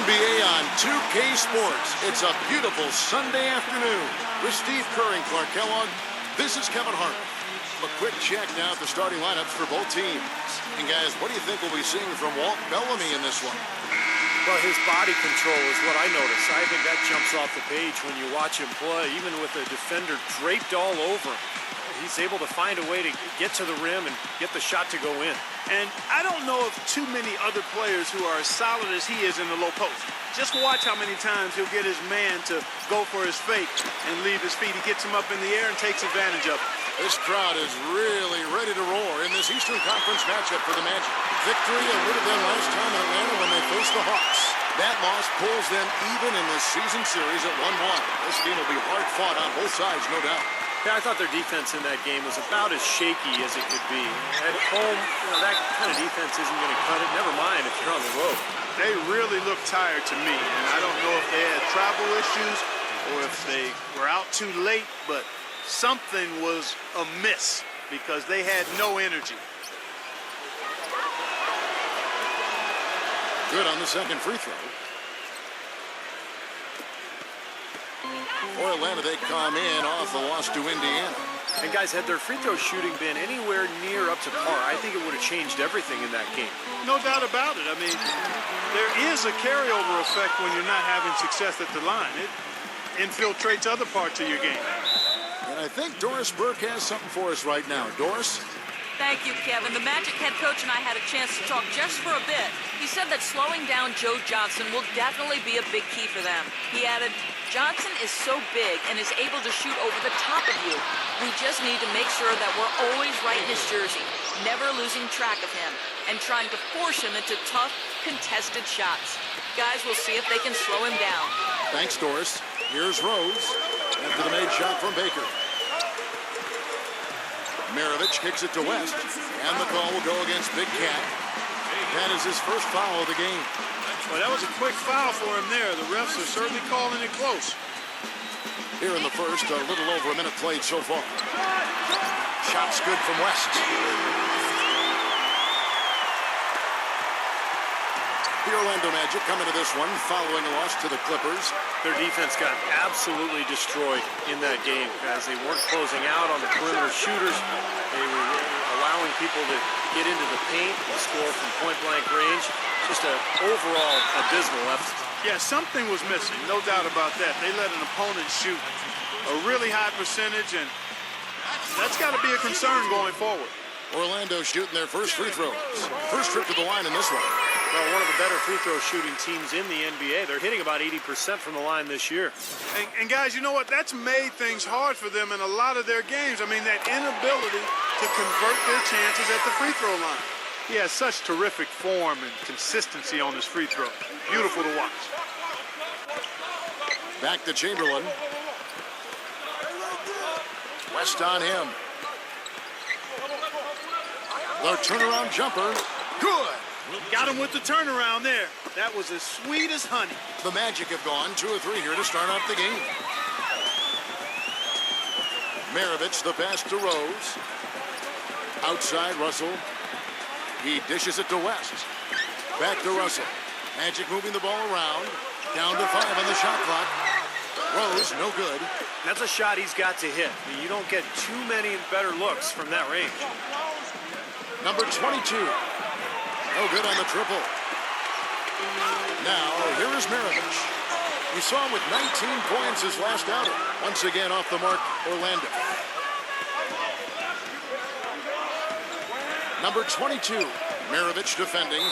NBA on 2K Sports. It's a beautiful Sunday afternoon. With Steve Kerr and Clark Kellogg, this is Kevin Hart. A quick check now at the starting lineups for both teams. And guys, what do you think we'll be seeing from Walt Bellamy in this one? Well, his body control is what I notice. I think that jumps off the page when you watch him play. Even with the defender draped all over him, he's able to find a way to get to the rim and get the shot to go in. And I don't know of too many other players who are as solid as he is in the low post. Just watch how many times he'll get his man to go for his fake and leave his feet. He gets him up in the air and takes advantage of it. This crowd is really ready to roar in this Eastern Conference matchup for the Magic. Victory eluded them last time in Atlanta when they faced the Hawks. That loss pulls them even in this season series at 1-1. This game will be hard fought on both sides, no doubt. Yeah, I thought their defense in that game was about as shaky as it could be. At home, that kind of defense isn't going to cut it. Never mind if you're on the road. They really look tired to me, and I don't know if they had travel issues or if they were out too late, but something was amiss because they had no energy. Good on the second free throw. For Atlanta, they come in off the loss to Indiana. And guys, had their free throw shooting been anywhere near up to par, I think it would have changed everything in that game. No doubt about it. I mean, there is a carryover effect when you're not having success at the line. It infiltrates other parts of your game. And I think Doris Burke has something for us right now. Doris? Thank you, Kevin. The Magic head coach and I had a chance to talk just for a bit. He said that slowing down Joe Johnson will definitely be a big key for them. He added, Johnson is so big and is able to shoot over the top of you. We just need to make sure that we're always right in his jersey, never losing track of him, and trying to force him into tough, contested shots. Guys, we'll see if they can slow him down. Thanks, Doris. Here's Rose after the made shot from Baker. Maravich kicks it to West, and the call will go against Big Cat. That is his first foul of the game. Well, that was a quick foul for him there. The refs are certainly calling it close. Here in the first, a little over a minute played so far. Shot's good from West. The Orlando Magic come into this one following a loss to the Clippers. Their defense got absolutely destroyed in that game, guys. They weren't closing out on the perimeter shooters. They were allowing people to get into the paint and score from point-blank range. Just an overall abysmal effort. Yeah, something was missing, no doubt about that. They let an opponent shoot a really high percentage, and that's got to be a concern going forward. Orlando shooting their first free throws. First trip to the line in this one. Well, one of the better free throw shooting teams in the NBA. They're hitting about 80% from the line this year. And guys, you know what? That's made things hard for them in a lot of their games. I mean, that inability to convert their chances at the free throw line. He has such terrific form and consistency on his free throw. Beautiful to watch. Back to Chamberlain. West on him. The turnaround jumper. Good. Got him with the turnaround there. That was as sweet as honey. The Magic have gone 2 or 3 here to start off the game. Maravich, the pass to Rose. Outside, Russell. He dishes it to West. Back to Russell. Magic moving the ball around. Down to 5 on the shot clock. Rose, no good. That's a shot he's got to hit. I mean, you don't get too many better looks from that range. Number 22. No good on the triple. Now, here is Maravich. We saw him with 19 points his last outing. Once again off the mark, Orlando. Number 22, Maravich defending.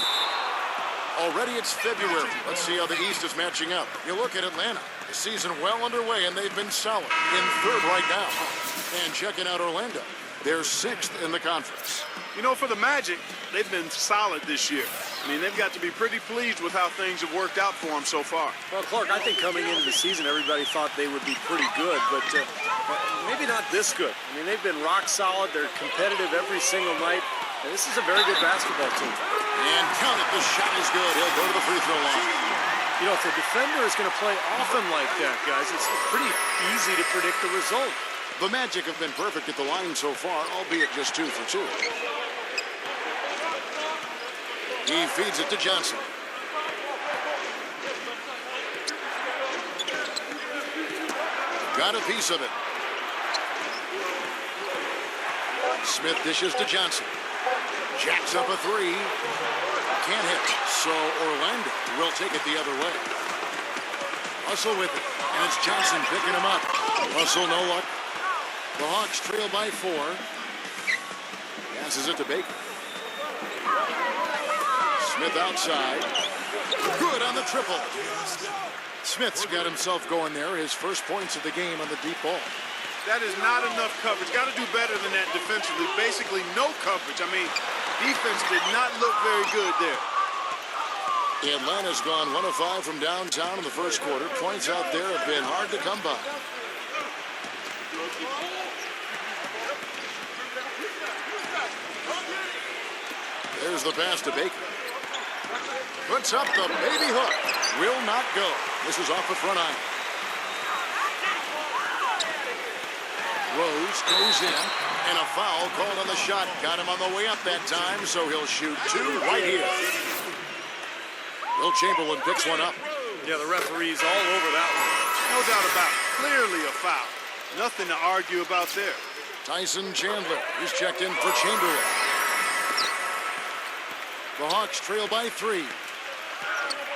Already it's February. Let's see how the East is matching up. You look at Atlanta. The season well underway, and they've been solid. In third right now. And checking out Orlando. They're 6th in the conference. You know, for the Magic, they've been solid this year. I mean, they've got to be pretty pleased with how things have worked out for them so far. Well, Clark, I think coming into the season, everybody thought they would be pretty good, but maybe not this good. I mean, they've been rock solid. They're competitive every single night. And this is a very good basketball team. And count it, the shot is good. He'll go to the free throw line. You know, if the defender is going to play often like that, guys, it's pretty easy to predict the result. The Magic have been perfect at the line so far, albeit just 2 for 2. He feeds it to Johnson. got a piece of it. Smith dishes to Johnson. Jacks up a three. Can't hit. So Orlando will take it the other way. Russell with it. And it's Johnson picking him up. Russell no luck. The Hawks trail by 4. Passes it to Baker. Smith outside. Good on the triple. Smith's got himself going there. His first points of the game on the deep ball. That is not enough coverage. Got to do better than that defensively. Basically no coverage. I mean, defense did not look very good there. Atlanta's gone 1 of 5 from downtown in the first quarter. Points out there have been hard to come by. There's the pass to Baker. Puts up the baby hook. Will not go. This is off the front iron. Rose goes in, and a foul called on the shot. Got him on the way up that time, so he'll shoot 2 right here. Will Chamberlain picks one up. Yeah, the referee's all over that one. No doubt about it. Clearly a foul. Nothing to argue about there. Tyson Chandler is checked in for Chamberlain. The Hawks trail by 3.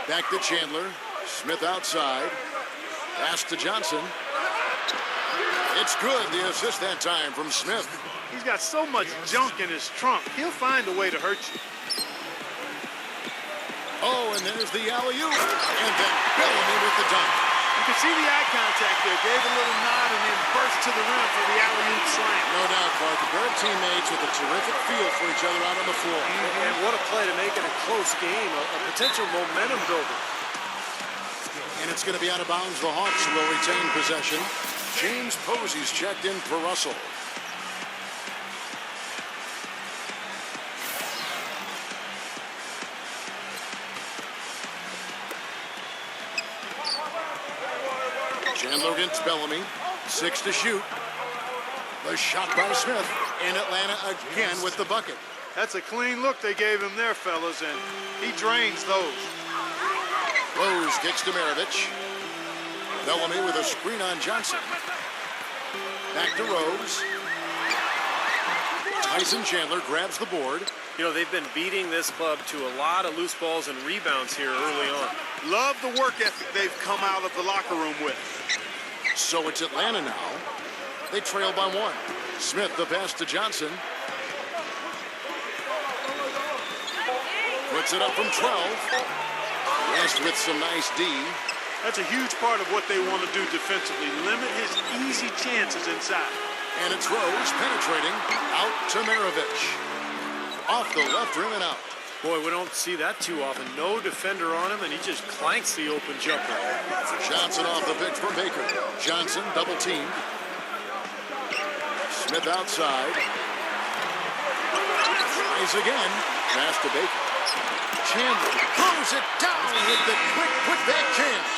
Back to Chandler. Smith outside. Pass to Johnson. It's good. The assist that time from Smith. He's got so much junk in his trunk. He'll find a way to hurt you. Oh, and there's the alley-oop. And then Bellamy with the dunk. You can see the eye contact there. Gave a little nod and then burst to the rim for the alley-oop slam. No doubt, Clark. A pair of teammates with a terrific feel for each other out on the floor. And what a play to make it a close game, a potential momentum builder. And it's going to be out of bounds. The Hawks will retain possession. James Posey's checked in for Russell. Chandler against Bellamy. 6 to shoot. The shot by Smith. And Atlanta again with the bucket. That's a clean look they gave him there, fellas, and he drains those. Rose kicks to Maravich. Bellamy with a screen on Johnson. Back to Rose. Tyson Chandler grabs the board. You know, they've been beating this club to a lot of loose balls and rebounds here early on. Love the work ethic they've come out of the locker room with. So it's Atlanta now. They trail by 1. Smith the pass to Johnson. Puts it up from 12. West with some nice D. That's a huge part of what they want to do defensively. Limit his easy chances inside. And it's Rose penetrating out to Maravich. Off the left rim and out. Boy, we don't see that too often. No defender on him, and he just clanks the open jumper. Johnson off the pitch from Baker. Johnson double teamed. Smith outside. Tries again. Pass to Baker. Chandler throws it down with the quick putback chance.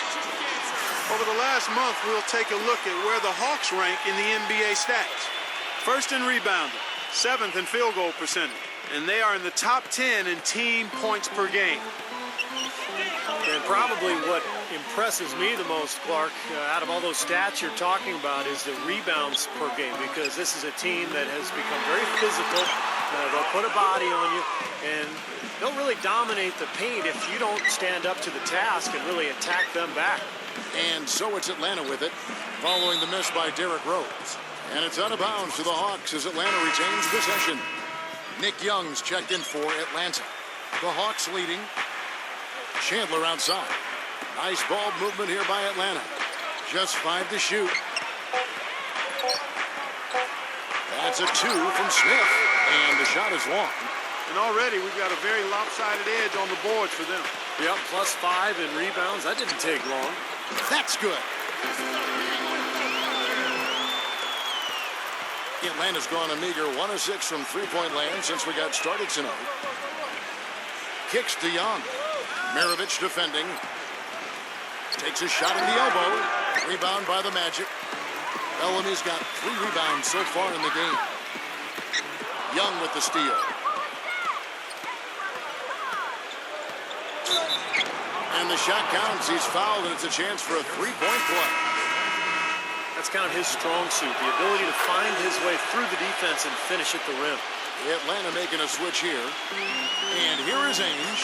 Over the last month, we'll take a look at where the Hawks rank in the NBA stats. First in rebounding, 7th in field goal percentage, and they are in the top 10 in team points per game. And probably what impresses me the most, Clark, out of all those stats you're talking about is the rebounds per game, because this is a team that has become very physical. They'll put a body on you, and they'll really dominate the paint if you don't stand up to the task and really attack them back. And so it's Atlanta with it, following the miss by Derrick Rose. And it's out of bounds to the Hawks as Atlanta retains possession. Nick Young's checked in for Atlanta. The Hawks leading. Chandler outside. Nice ball movement here by Atlanta. Just 5 to shoot. That's a 2 from Smith. And the shot is long. And already we've got a very lopsided edge on the boards for them. Yep, +5 in rebounds. That didn't take long. That's good. Atlanta's gone a meager 1 of 6 from three-point land since we got started tonight. Kicks to Young. Maravich defending. Takes a shot in the elbow. Rebound by the Magic. Bellamy's got 3 rebounds so far in the game. Young with the steal. And the shot counts. He's fouled, and it's a chance for a 3-point play. That's kind of his strong suit, the ability to find his way through the defense and finish at the rim. Atlanta making a switch here. And here is Ainge.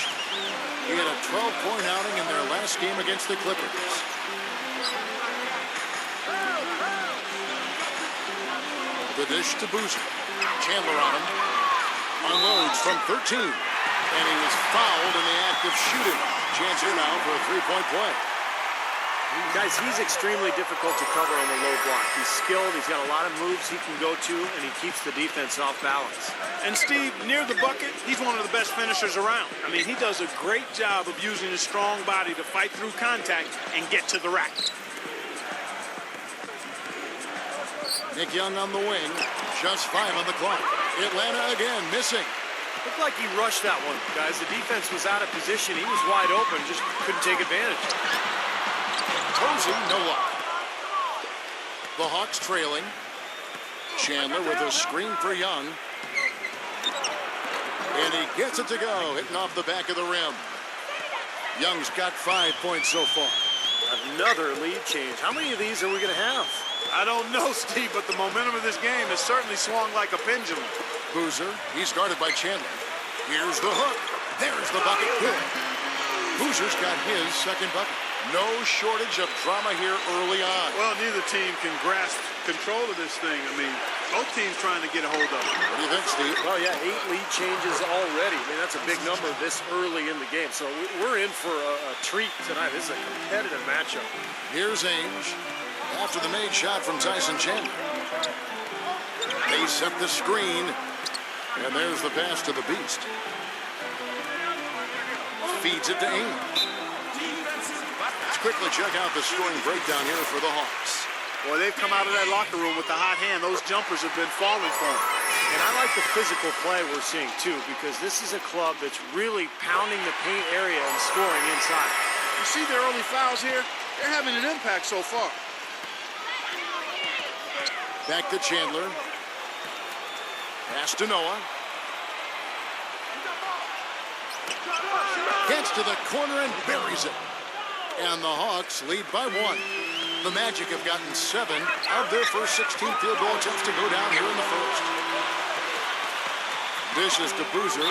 He had a 12-point outing in their last game against the Clippers. The dish to Boozer. Chandler on him. Unloads from 13. And he was fouled in the act of shooting. Chance here now for a three-point play. Guys, he's extremely difficult to cover on the low block. He's skilled, he's got a lot of moves he can go to, and he keeps the defense off balance. And Steve, near the bucket, he's one of the best finishers around. I mean, he does a great job of using his strong body to fight through contact and get to the rack. Nick Young on the wing. Just 5 on the clock. Atlanta again missing. Looked like he rushed that one, guys. The defense was out of position. He was wide open, just couldn't take advantage. Posey, no luck. The Hawks trailing. Chandler with a screen for Young. And he gets it to go, hitting off the back of the rim. Young's got 5 points so far. Another lead change. How many of these are we going to have? I don't know, Steve, but the momentum of this game has certainly swung like a pendulum. Boozer, he's guarded by Chandler. Here's the hook. There's the bucket. Good. Boozer's got his second bucket. No shortage of drama here early on. Well, neither team can grasp control of this thing. I mean, both teams trying to get a hold of it. What do you think, Steve? Well, yeah, 8 lead changes already. I mean, that's a big number this early in the game. So we're in for a treat tonight. This is a competitive matchup. Here's Ainge after the made shot from Tyson Chandler. They set the screen, and there's the pass to the Beast. Feeds it to Ainge. Let's quickly check out the scoring breakdown here for the Hawks. Boy, they've come out of that locker room with the hot hand. Those jumpers have been falling for them. And I like the physical play we're seeing, too, because this is a club that's really pounding the paint area and scoring inside. You see their early fouls here? They're having an impact so far. Back to Chandler. Pass to Noah. Gets to the corner and buries it. And the Hawks lead by 1. The Magic have gotten 7 of their first 16 field goal attempts to go down here in the first. Dishes to Boozer.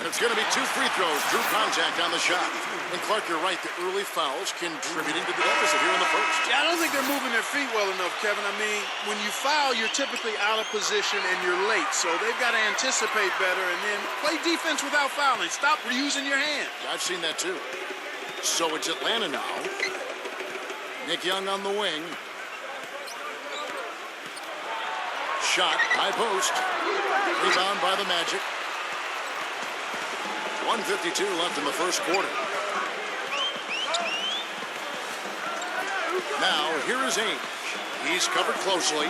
And it's going to be 2 free throws. Drew contact on the shot. And Clark, you're right. The early fouls contributing to the deficit here in the first. Yeah, I don't think they're moving their feet well enough, Kevin. I mean, when you foul, you're typically out of position and you're late. So they've got to anticipate better and then play defense without fouling. Stop reusing your hand. I've seen that too. So it's Atlanta now. Nick Young on the wing. Shot, high post. Rebound by the Magic. 1:52 left in the first quarter. Now, here is Ainge. He's covered closely.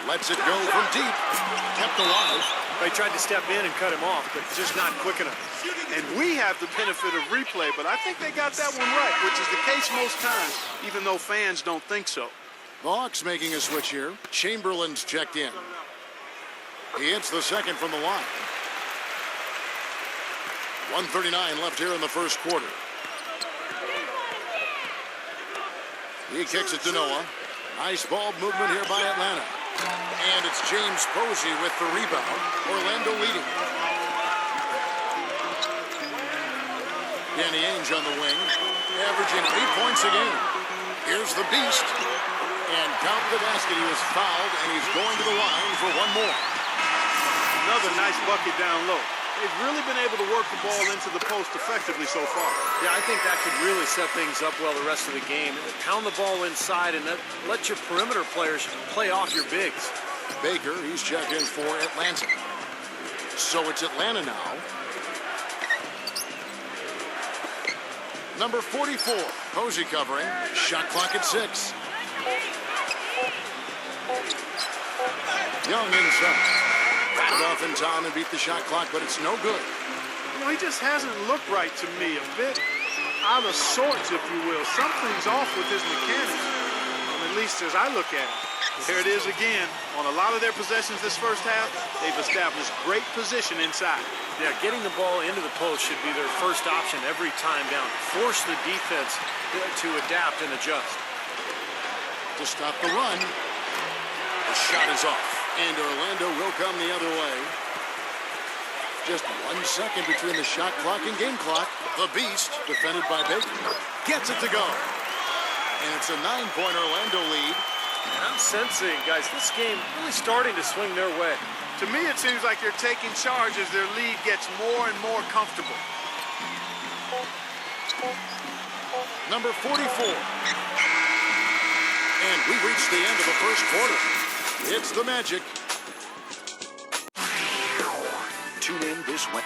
Lets it go from deep. Kept alive. They tried to step in and cut him off, but just not quick enough. And we have the benefit of replay, but I think they got that one right, which is the case most times, even though fans don't think so. The Hawks making a switch here. Chamberlain's checked in. He hits the second from the line. 1:39 left here in the first quarter. He kicks it to Noah. Nice ball movement here by Atlanta. And it's James Posey with the rebound. Orlando leading. Danny Ainge on the wing, averaging 8 points a game. Here's the Beast. And count the basket. He was fouled, and he's going to the line for one more. Another nice bucket down low. They've really been able to work the ball into the post effectively so far. Yeah, I think that could really set things up well the rest of the game. Pound the ball inside and let your perimeter players play off your bigs. Baker, he's checked in for Atlanta. So it's Atlanta now. Number 44, Posey covering. Shot clock at 6. Young inside. Got it off in time and beat the shot clock, but it's no good. You know, he just hasn't looked right to me. A bit out of sorts, if you will. Something's off with his mechanics, at least as I look at it. There it is again. On a lot of their possessions this first half, they've established great position inside. Yeah, getting the ball into the post should be their first option every time down. Force the defense to adapt and adjust. to stop the run. The shot is off, and Orlando will come the other way. Just 1 second between the shot clock and game clock. The Beast, defended by Baker, gets it to go. And it's a 9-point Orlando lead. And I'm sensing, guys, this game really starting to swing their way. To me, it seems like they're taking charge as their lead gets more and more comfortable. Number 44. And we reach the end of the first quarter. It's the Magic. Tune in this way.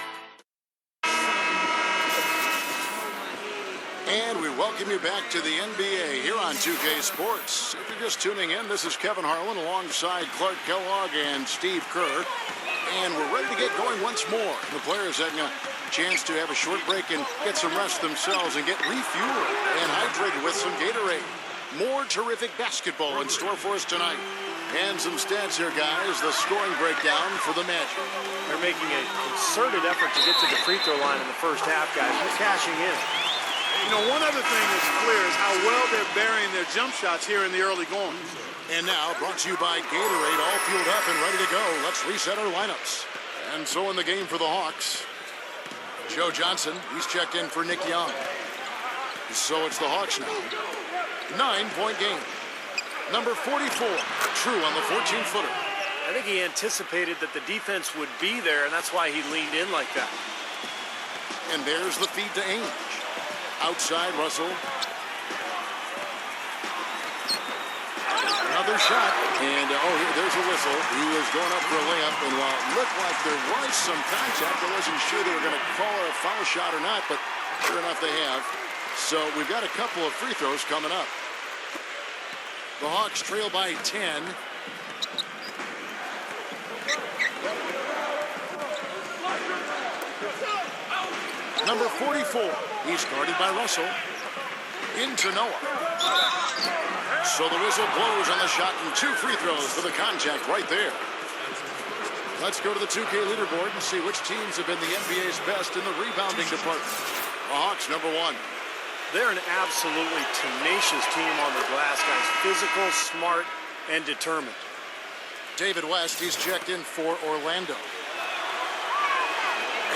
And we welcome you back to the NBA here on 2K Sports. If you're just tuning in, this is Kevin Harlan alongside Clark Kellogg and Steve Kerr. And we're ready to get going once more. The players having a chance to have a short break and get some rest themselves and get refueled and hydrated with some Gatorade. More terrific basketball in store for us tonight. And some stats here, guys. The scoring breakdown for the Magic. They're making a concerted effort to get to the free throw line in the first half, guys. They're cashing in. You know, one other thing that's clear is how well they're burying their jump shots here in the early going. And now, brought to you by Gatorade, all fueled up and ready to go. Let's reset our lineups. And so in the game for the Hawks, Joe Johnson, he's checked in for Nick Young. So it's the Hawks now. 9-point game. Number 44, True on the 14-footer. I think he anticipated that the defense would be there, and that's why he leaned in like that. And there's the feed to Ainge. Outside, Russell. Another shot. And, there's a whistle. He was going up for a layup, and while it looked like there was some contact, I wasn't sure they were going to call a foul shot or not, but sure enough they have. So we've got a couple of free throws coming up. The Hawks trail by 10. Number 44. He's guarded by Russell. Into Noah. So the whistle blows on the shot and 2 free throws for the contact right there. Let's go to the 2K leaderboard and see which teams have been the NBA's best in the rebounding department. The Hawks, number 1. They're an absolutely tenacious team on the glass, guys. Physical, smart, and determined. David West, he's checked in for Orlando.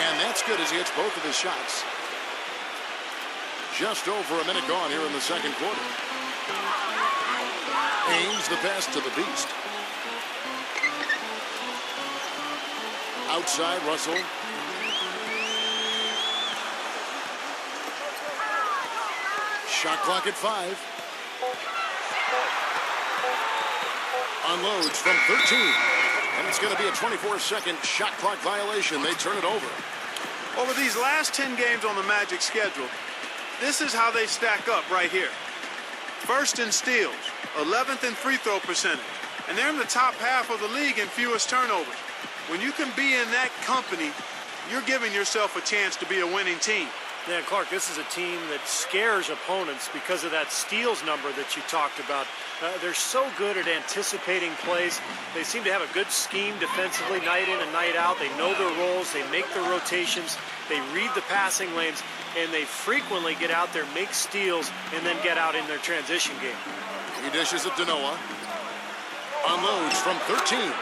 And that's good as he hits both of his shots. Just over a minute gone here in the second quarter. Ainge the pass to the Beast. Outside, Russell. Shot clock at 5. Unloads from 13. And it's going to be a 24-second shot clock violation. They turn it over. Over these last 10 games on the Magic schedule, this is how they stack up right here. First in steals, 11th in free throw percentage, and they're in the top half of the league in fewest turnovers. When you can be in that company, you're giving yourself a chance to be a winning team. Yeah, Clark, this is a team that scares opponents because of that steals number that you talked about. They're so good at anticipating plays. They seem to have a good scheme defensively night in and night out. They know their roles. They make their rotations. They read the passing lanes, and they frequently get out there, make steals, and then get out in their transition game. He dishes it to Noah. Unloads from 13.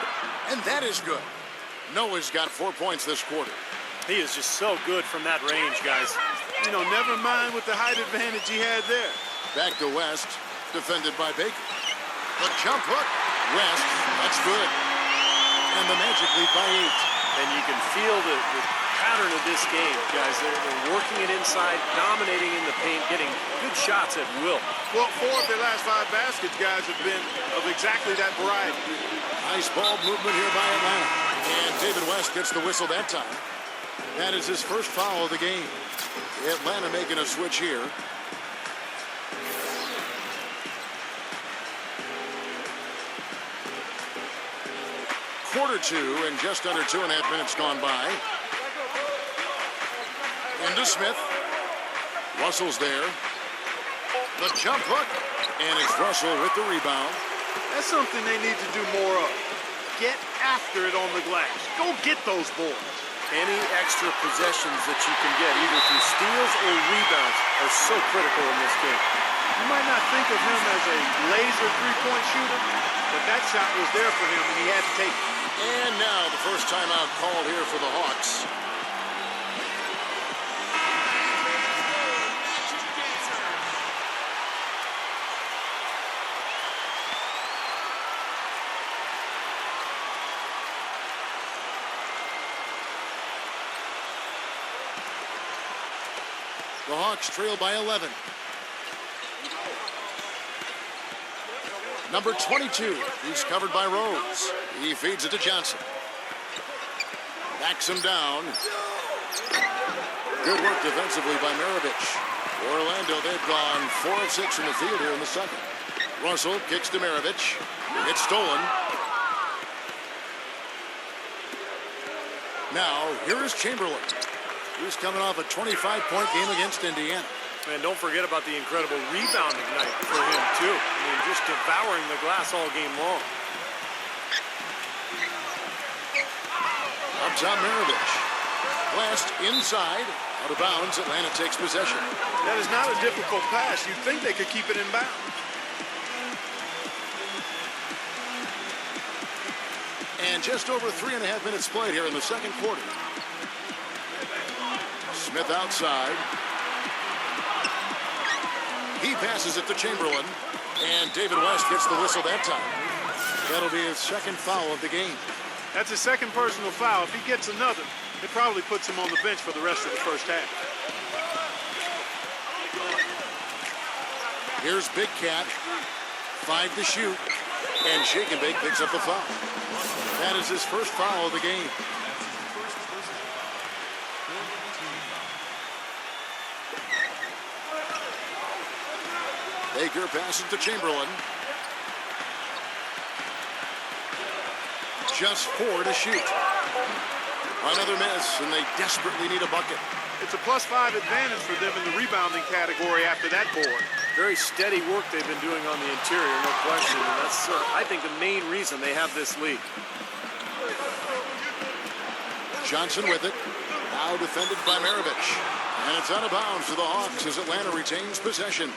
And that is good. Noah's got 4 points this quarter. He is just so good from that range, guys. You know, never mind with the height advantage he had there. Back to West, defended by Baker. The jump hook. West, that's good. And the Magic lead by 8. And you can feel the pattern of this game, guys. They're working it inside, dominating in the paint, getting good shots at will. Well, 4 of their last 5 baskets, guys, have been of exactly that variety. Nice ball movement here by Atlanta. And David West gets the whistle that time. That is his first foul of the game. Atlanta making a switch here. Quarter 2 and just under 2.5 minutes gone by. Into Smith. Russell's there. The jump hook. And it's Russell with the rebound. That's something they need to do more of. Get after it on the glass. Go get those boards. Any extra possessions that you can get, either through steals or rebounds, are so critical in this game. You might not think of him as a laser three-point shooter, but that shot was there for him, and he had to take it. And now the first timeout called here for the Hawks. The Hawks trail by 11. Number 22, he's covered by Rose. He feeds it to Johnson. Backs him down. Good work defensively by Maravich. Orlando, they've gone 4 of 6 from the field here in the second. Russell kicks to Maravich. It's stolen. Now, here is Chamberlain. He's coming off a 25-point game against Indiana. And don't forget about the incredible rebounding night for him, too. I mean, just devouring the glass all game long. Up top, Maravich. Blast inside. Out of bounds. Atlanta takes possession. That is not a difficult pass. You'd think they could keep it in bounds. And just over 3.5 minutes played here in the second quarter. Smith outside. He passes it to Chamberlain. And David West gets the whistle that time. That'll be his second foul of the game. That's his second personal foul. If he gets another, it probably puts him on the bench for the rest of the first half. Here's Big Cat. 5 to shoot. And Shake and Bake picks up the foul. That is his first foul of the game. Baker passes to Chamberlain. Just 4 to shoot. Another miss, and they desperately need a bucket. It's a +5 advantage for them in the rebounding category after that board. Very steady work they've been doing on the interior, no question. And that's, I think, the main reason they have this lead. Johnson with it. Now defended by Maravich. And it's out of bounds to the Hawks as Atlanta retains possession.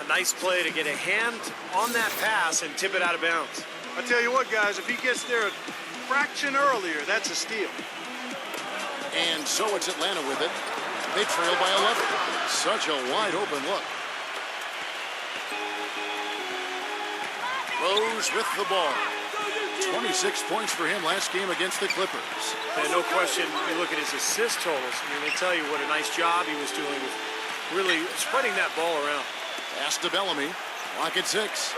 A nice play to get a hand on that pass and tip it out of bounds. I tell you what, guys, if he gets there a fraction earlier, that's a steal. And so it's Atlanta with it. They trail by 11. Such a wide open look. Rose with the ball. 26 points for him last game against the Clippers. And no question, you look at his assist totals. I mean, they tell you what a nice job he was doing with really spreading that ball around. Pass to Bellamy. Lock at 6.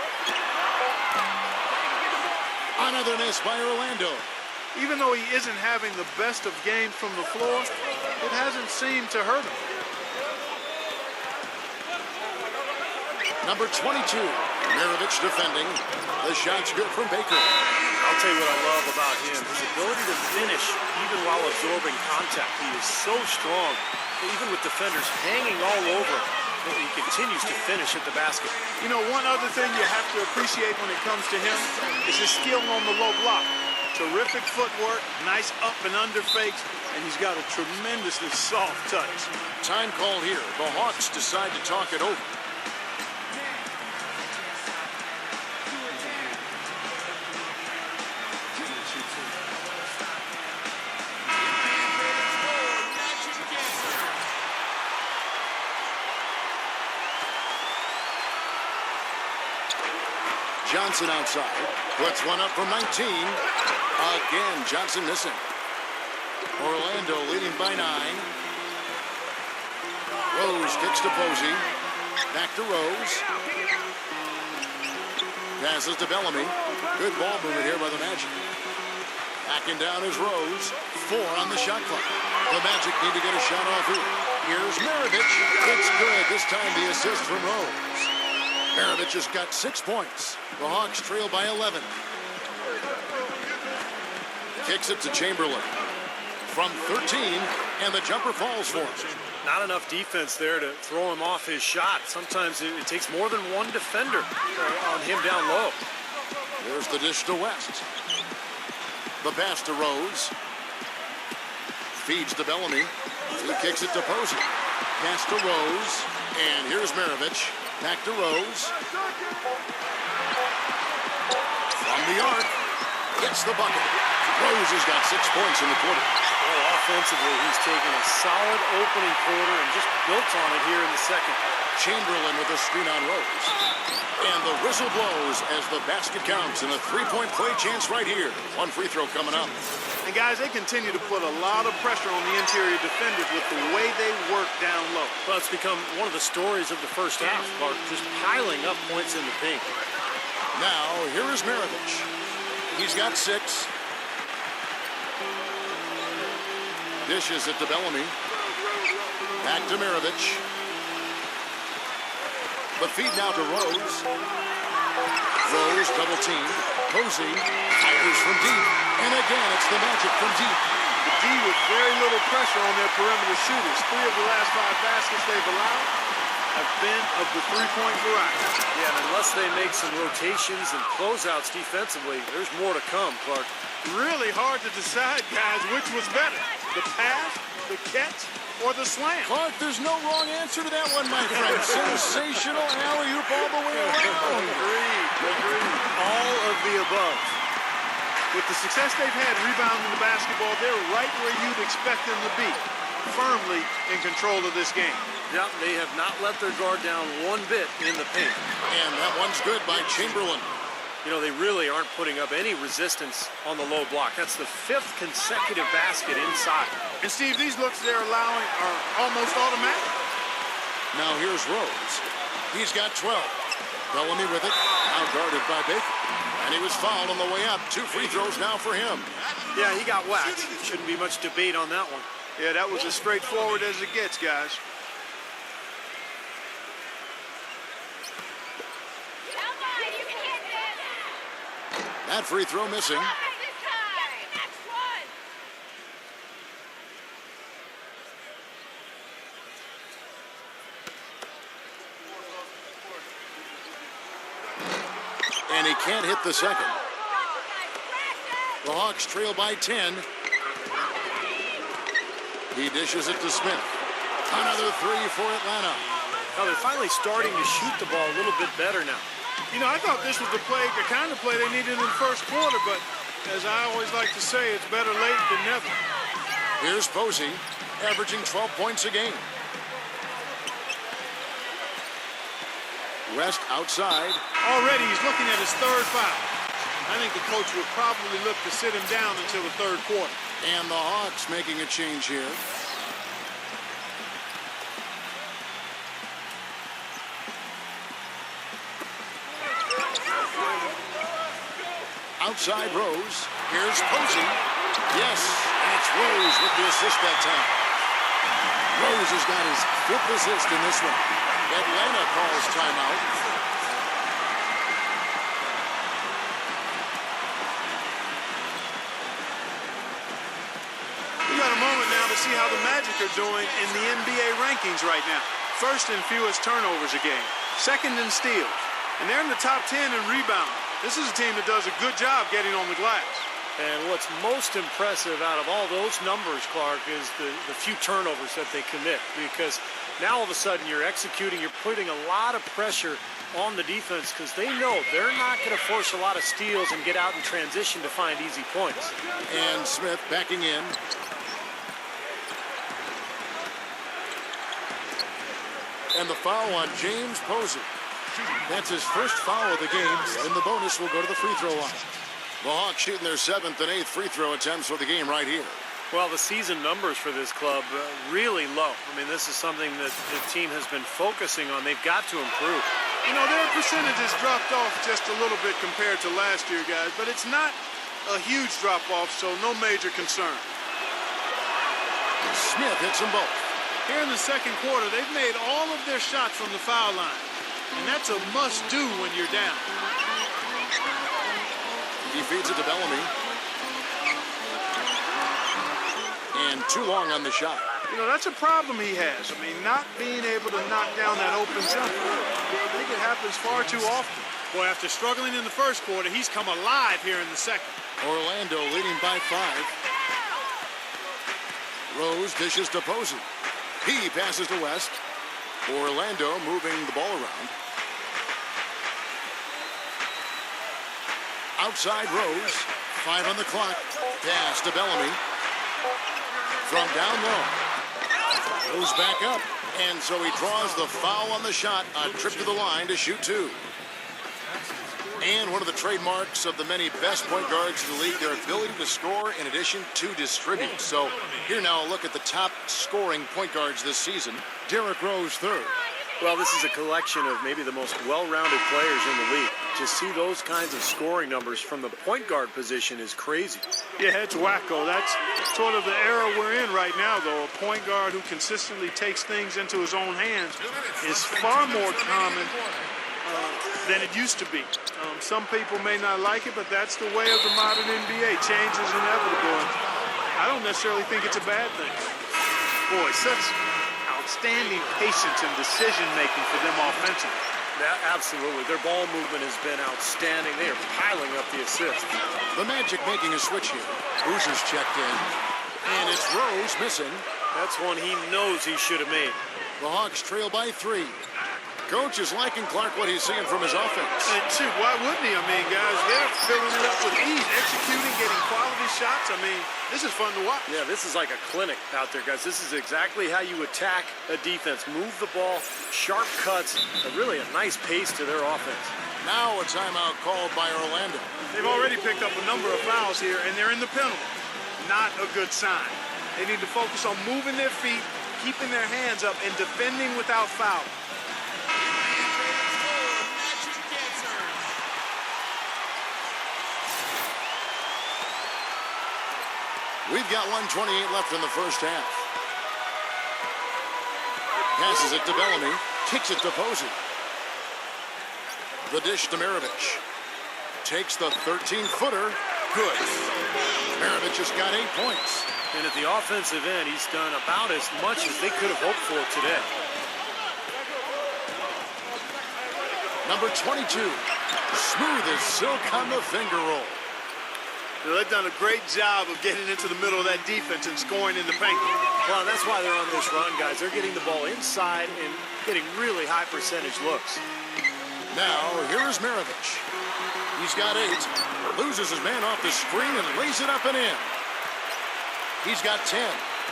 Another miss by Orlando. Even though he isn't having the best of games from the floor, it hasn't seemed to hurt him. Number 22, Maravich defending. The shot's good from Baker. I'll tell you what I love about him, his ability to finish even while absorbing contact. He is so strong, even with defenders hanging all over him. He continues to finish at the basket. You know, one other thing you have to appreciate when it comes to him is his skill on the low block. Terrific footwork, nice up and under fakes, and he's got a tremendously soft touch. Time called here. The Hawks decide to talk it over. Johnson outside. Puts one up from 19. Again, Johnson missing. Orlando leading by 9. Rose kicks to Posey. Back to Rose. Passes to Bellamy. Good ball movement here by the Magic. Backing down is Rose. 4 on the shot clock. The Magic need to get a shot off here. Here's Maravich. It's good. This time the assist from Rose. Maravich has got 6 points. The Hawks trail by 11. Kicks it to Chamberlain. From 13, and the jumper falls for him. Not enough defense there to throw him off his shot. Sometimes it takes more than one defender on him down low. There's the dish to West. The pass to Rose. Feeds to Bellamy. He kicks it to Posey. Pass to Rose. And here's Maravich. Back to Rose. From the arc. Gets the bucket. Rose has got 6 points in the quarter. Well, offensively, he's taken a solid opening quarter and just built on it here in the second. Chamberlain with a screen on Rose. And the whistle blows as the basket counts and a three-point play chance right here. One free throw coming up. And guys, they continue to put a lot of pressure on the interior defenders with the way they work down low. Well, it's become one of the stories of the first half, Clark, just piling up points in the paint. Now, here is Maravich. He's got 6. Dishes it to Bellamy. Back to Maravich. The feed now to Rose. Rose double team. Posey fires from deep. And again, it's the Magic from deep. The D with very little pressure on their perimeter shooters. 3 of the last 5 baskets they've allowed have been of the three-point variety. Yeah, and unless they make some rotations and closeouts defensively, there's more to come, Clark. Really hard to decide, guys, which was better. The pass, the catch, or the slam. Clark, there's no wrong answer to that one, my friend. Sensational alley-oop all the way around. Agreed. All of the above. With the success they've had rebounding the basketball, they're right where you'd expect them to be, firmly in control of this game. Yeah, they have not let their guard down one bit in the paint. And that one's good by Chamberlain. You know, they really aren't putting up any resistance on the low block. That's the 5th consecutive basket inside. And Steve, these looks they're allowing are almost automatic. Now here's Rose. He's got 12. Bellamy with it. Now guarded by Baker. And he was fouled on the way up. 2 free throws now for him. Yeah, he got whacked. Shouldn't be much debate on that one. Yeah, that was as straightforward as it gets, guys. That free throw missing. And he can't hit the second. The Hawks trail by 10. He dishes it to Smith. Another 3 for Atlanta. Now they're finally starting to shoot the ball a little bit better now. You know, I thought this was the kind of play they needed in the first quarter, but as I always like to say, it's better late than never. Here's Posey, averaging 12 points a game. West outside. Already he's looking at his 3rd foul. I think the coach would probably look to sit him down until the 3rd quarter. And the Hawks making a change here. Outside Rose. Here's Posey. Yes, and it's Rose with the assist that time. Rose has got his 5th assist in this one. Atlanta calls timeout. We got a moment now to see how the Magic are doing in the NBA rankings right now. 1st in fewest turnovers a game. 2nd in steals. And they're in the top 10 in rebounding. This is a team that does a good job getting on the glass. And what's most impressive out of all those numbers, Clark, is the few turnovers that they commit. Because now all of a sudden you're executing, you're putting a lot of pressure on the defense because they know they're not going to force a lot of steals and get out in transition to find easy points. And Smith backing in. And the foul on James Posey. That's his 1st foul of the game, and the bonus will go to the free throw line. The Hawks shooting their 7th and 8th free throw attempts for the game right here. Well, the season numbers for this club really low. I mean, this is something that the team has been focusing on. They've got to improve. You know, their percentages dropped off just a little bit compared to last year, guys, but it's not a huge drop-off, so no major concern. Smith hits them both. Here in the 2nd quarter, they've made all of their shots from the foul line. And that's a must-do when you're down. He feeds it to Bellamy. And too long on the shot. You know, that's a problem he has. I mean, not being able to knock down that open jumper. I think it happens far too often. Boy, after struggling in the 1st quarter, he's come alive here in the 2nd. Orlando leading by 5. Rose dishes to Posey. He passes to West. Orlando moving the ball around. Outside Rose. 5 on the clock. Pass to Bellamy. From down low. Goes back up. And so he draws the foul on the shot. A trip to the line to shoot 2. And one of the trademarks of the many best point guards in the league, their ability to score in addition to distribute. So here now a look at the top scoring point guards this season. Derrick Rose, 3rd. Well, this is a collection of maybe the most well-rounded players in the league. To see those kinds of scoring numbers from the point guard position is crazy. Yeah, it's wacko. That's sort of the era we're in right now, though. A point guard who consistently takes things into his own hands is far more common than it used to be. Some people may not like it, but that's the way of the modern NBA. Change is inevitable. I don't necessarily think it's a bad thing. Boy, such outstanding patience and decision-making for them offensively. Yeah, absolutely. Their ball movement has been outstanding. They are piling up the assists. The Magic making a switch here. Boozer's checked in. And it's Rose missing. That's one he knows he should have made. The Hawks trail by 3. Coach is liking Clark what he's seeing from his offense. And shoot, why wouldn't he? I mean, guys, they're filling it up with ease, executing, getting quality shots. I mean, this is fun to watch. Yeah, this is like a clinic out there, guys. This is exactly how you attack a defense. Move the ball, sharp cuts, really a nice pace to their offense. Now a timeout called by Orlando. They've already picked up a number of fouls here, and they're in the penalty. Not a good sign. They need to focus on moving their feet, keeping their hands up, and defending without foul. We've got 1:28 left in the first half. Passes it to Bellamy. Kicks it to Posey. The dish to Maravich. Takes the 13-footer. Good. Maravich has got 8 points. And at the offensive end, he's done about as much as they could have hoped for today. Number 22. Smooth as silk on the finger roll. They've done a great job of getting into the middle of that defense and scoring in the paint. Well, that's why they're on this run, guys. They're getting the ball inside and getting really high percentage looks. Now, here is Maravich. He's got 8. Loses his man off the screen and lays it up and in. He's got 10.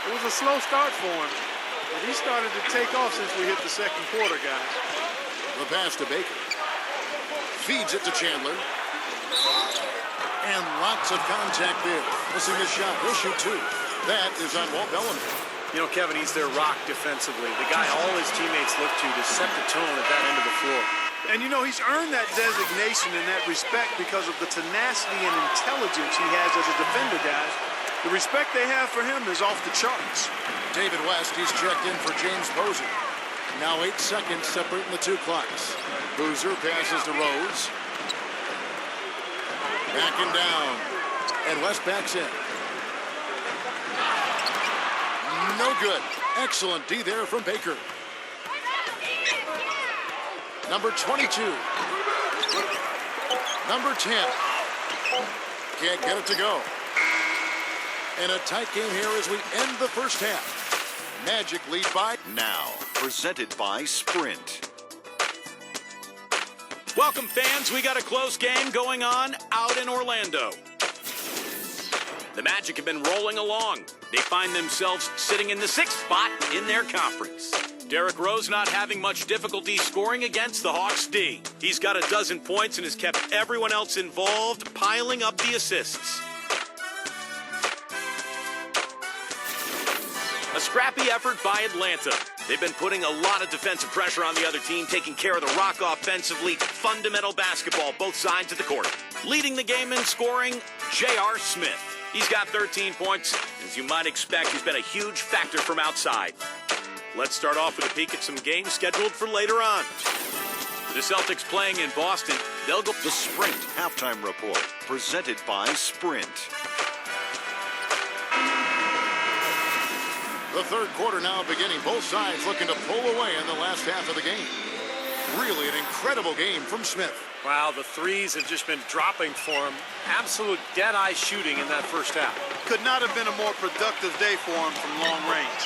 It was a slow start for him, but he started to take off since we hit the second quarter, guys. The pass to Baker. Feeds it to Chandler. And lots of contact there. Missing the shot. He'll shoot 2. That is on Walt Bellamy. You know, Kevin, he's their rock defensively. The guy all his teammates look to set the tone at that end of the floor. And, you know, he's earned that designation and that respect because of the tenacity and intelligence he has as a defender, guys. The respect they have for him is off the charts. David West, he's checked in for James Posey. Now 8 seconds separating the 2 clocks. Boozer passes to Rose. Backing down. And West backs in. No good. Excellent D there from Baker. Number 22. Number 10. Can't get it to go. And a tight game here as we end the first half. Magic lead by now. Presented by Sprint. Welcome, fans. We got a close game going on out in Orlando. The Magic have been rolling along. They find themselves sitting in the 6th spot in their conference. Derrick Rose not having much difficulty scoring against the Hawks D. He's got 12 points and has kept everyone else involved, piling up the assists. A scrappy effort by Atlanta. They've been putting a lot of defensive pressure on the other team, taking care of the rock offensively. Fundamental basketball, both sides of the court. Leading the game in scoring, J.R. Smith. He's got 13 points. As you might expect, he's been a huge factor from outside. Let's start off with a peek at some games scheduled for later on. The Celtics playing in Boston. They'll go. The Sprint Halftime Report. Presented by Sprint. the third quarter now beginning. Both sides looking to pull away in the last half of the game. Really an incredible game from Smith. Wow, the threes have just been dropping for him. Absolute dead-eye shooting in that first half. Could not have been a more productive day for him from long range.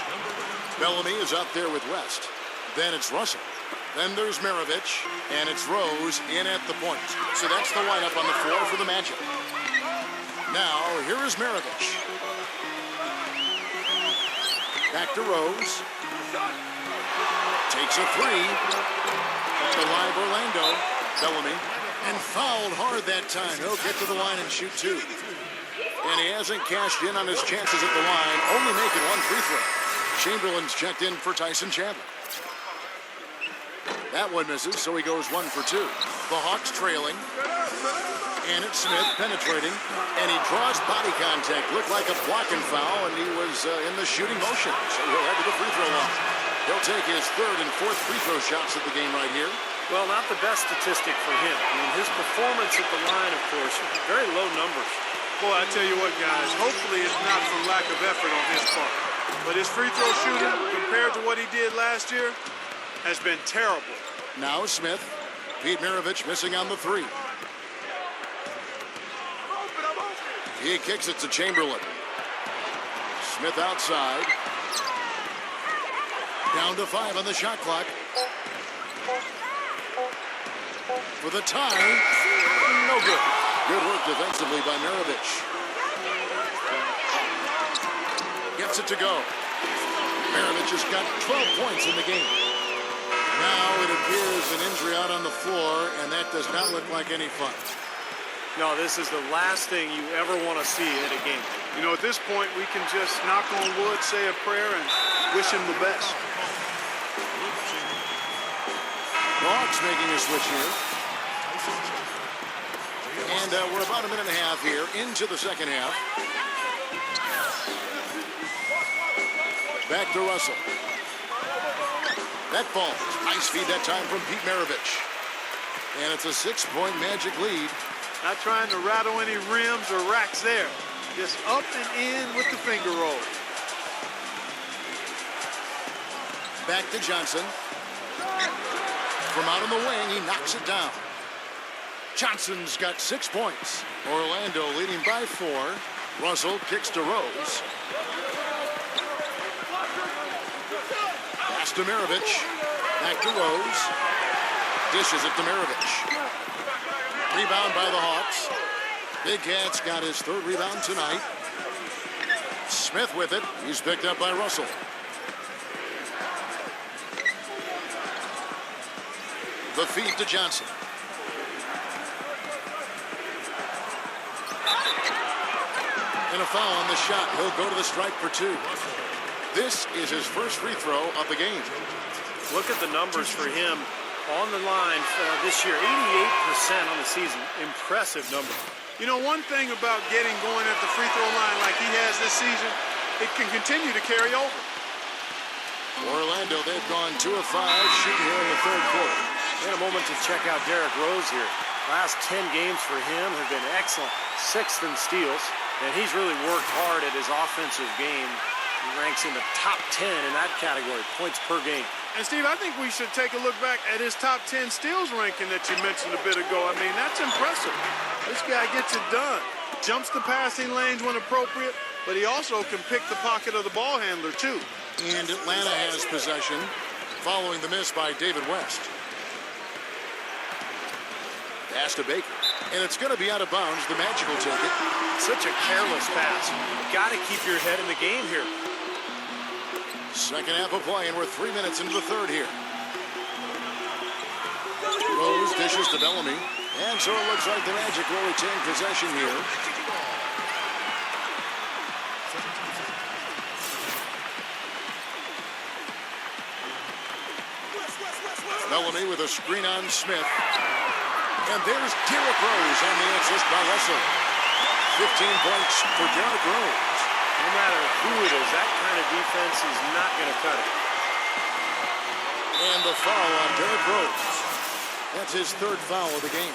Bellamy is up there with West. Then it's Russell. Then there's Maravich, and it's Rose in at the point. So that's the lineup on the floor for the Magic. Now, here is Maravich. Back to Rose. Takes a three. The live Orlando. Bellamy. And fouled hard that time. He'll get to the line and shoot two. And he hasn't cashed in on his chances at the line, only making one free throw. Chamberlain's checked in for Tyson Chandler. That one misses, so he goes 1 for 2. The Hawks trailing. And it's Smith penetrating, and he draws body contact. Looked like a blocking foul, and he was in the shooting motion. So he'll head to the free throw line. He'll take his third and fourth free throw shots at the game right here. Well, not the best statistic for him. I mean, his performance at the line, of course, very low numbers. Boy, I tell you what, guys, hopefully it's not from lack of effort on his part. But his free throw shooting, compared to what he did last year, has been terrible. Now Smith. Pete Maravich missing on the three. He kicks it to Chamberlain. Smith outside. Down to 5 on the shot clock. For the tie. No good. Good work defensively by Maravich. Gets it to go. Maravich has got 12 points in the game. Now it appears an injury out on the floor, and that does not look like any fun. No, this is the last thing you ever want to see at a game. You know, at this point, we can just knock on wood, say a prayer, and wish him the best. Hawks making a switch here. And we're about a minute and a half here into the second half. Back to Russell. That falls. Nice feed that time from Pete Maravich. And it's a 6-point Magic lead. Not trying to rattle any rims or racks there. Just up and in with the finger roll. Back to Johnson. From out on the wing, he knocks it down. Johnson's got 6 points. Orlando leading by 4. Russell kicks to Rose. Pass to Maravich. Back to Rose. Dishes it to Maravich. Rebound by the Hawks. Big Cat's got his third rebound tonight. Smith with it. He's picked up by Russell. The feed to Johnson. And a foul on the shot. He'll go to the stripe for 2. This is his first free throw of the game. Look at the numbers for him on the line this year. 88% on the season. Impressive number. You know, one thing about getting going at the free throw line like he has this season, it can continue to carry over. Orlando, they've gone 2 of 5 shooting here in the third quarter. And a moment to check out Derrick Rose here. Last 10 games for him have been excellent. 6th in steals. And he's really worked hard at his offensive game. He ranks in the top 10 in that category, points per game. And Steve, I think we should take a look back at his top 10 steals ranking that you mentioned a bit ago. I mean, that's impressive. This guy gets it done. Jumps the passing lanes when appropriate, but he also can pick the pocket of the ball handler, too. And Atlanta has possession following the miss by David West. Pass to Baker. And it's going to be out of bounds. The Magic will take it. Such a careless pass. You've got to keep your head in the game here. Second half of play, and we're 3 minutes into the third here. Rose dishes to Bellamy. And so it looks like the Magic will retain possession here. Bellamy with a screen on Smith. And there's Derrick Rose on the assist by Russell. 15 points for Derrick Rose. No matter who it is, that kind of defense is not going to cut it. And the foul on Derrick Rose. That's his third foul of the game.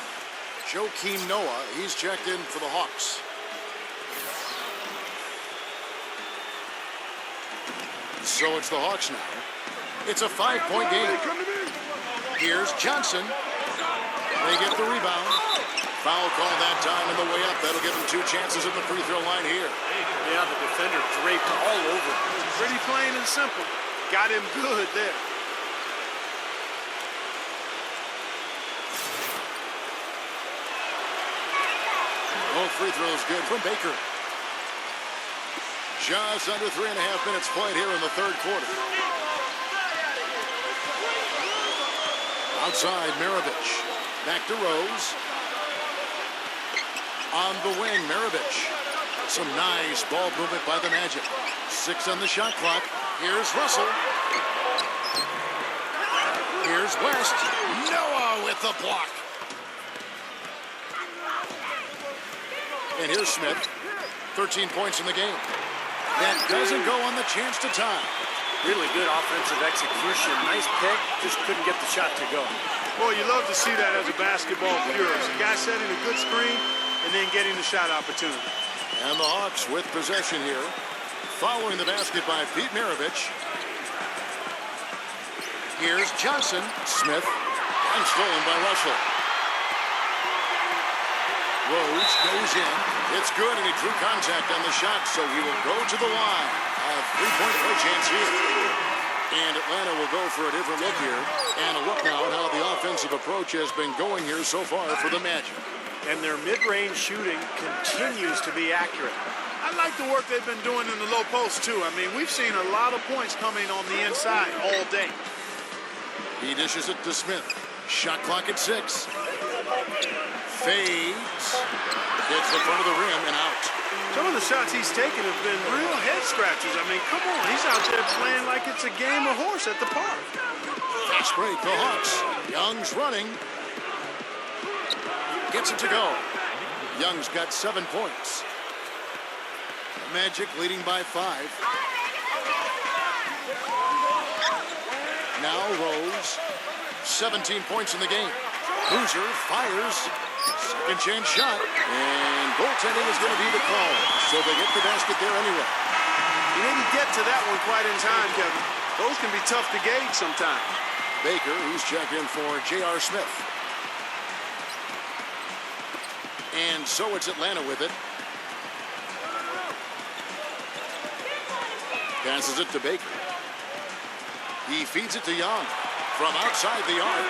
Joakim Noah, he's checked in for the Hawks. So it's the Hawks now. It's a 5-point game. Here's Johnson. They get the rebound. Foul call that time on the way up. That'll give them 2 chances at the free throw line here. Yeah, the defender draped all over. Pretty plain and simple. Got him good there. free throw is good from Baker. Just under 3.5 minutes played here in the third quarter. Outside, Maravich. Back to Rose. On the wing, Maravich. Some nice ball movement by the Magic. 6 on the shot clock. Here's Russell. Here's West. Noah with the block. And here's Smith. 13 points in the game. That doesn't go on the chance to tie. Really good offensive execution. Nice pick. Just couldn't get the shot to go. Boy, you love to see that as a basketball purist. A guy setting a good screen and then getting the shot opportunity. And the Hawks with possession here. Following the basket by Pete Maravich. Here's Johnson. Smith. And stolen by Russell. Rose goes in. It's good, and he drew contact on the shot, so he will go to the line. A three-point play chance here. And Atlanta will go for a different look here. And a look now at how the offensive approach has been going here so far for the Magic. And their mid-range shooting continues to be accurate. I like the work they've been doing in the low post, too. I mean, we've seen a lot of points coming on the inside all day. He dishes it to Smith. Shot clock at 6. Fades. Hits the front of the rim and out. Some of the shots he's taken have been real head scratchers. I mean, come on. He's out there playing like it's a game of horse at the park. Fast break, the Hawks. Young's running. Gets it to go. Young's got 7 points. Magic leading by 5. Now Rose. 17 points in the game. Boozer fires. Second chance shot. And goaltending is going to be the call. So they get the basket there anyway. He didn't get to that one quite in time, Kevin. Those can be tough to gauge sometimes. Baker, who's checked in for J.R. Smith. And so it's Atlanta with it. Passes it to Baker. He feeds it to Young. From outside the arc.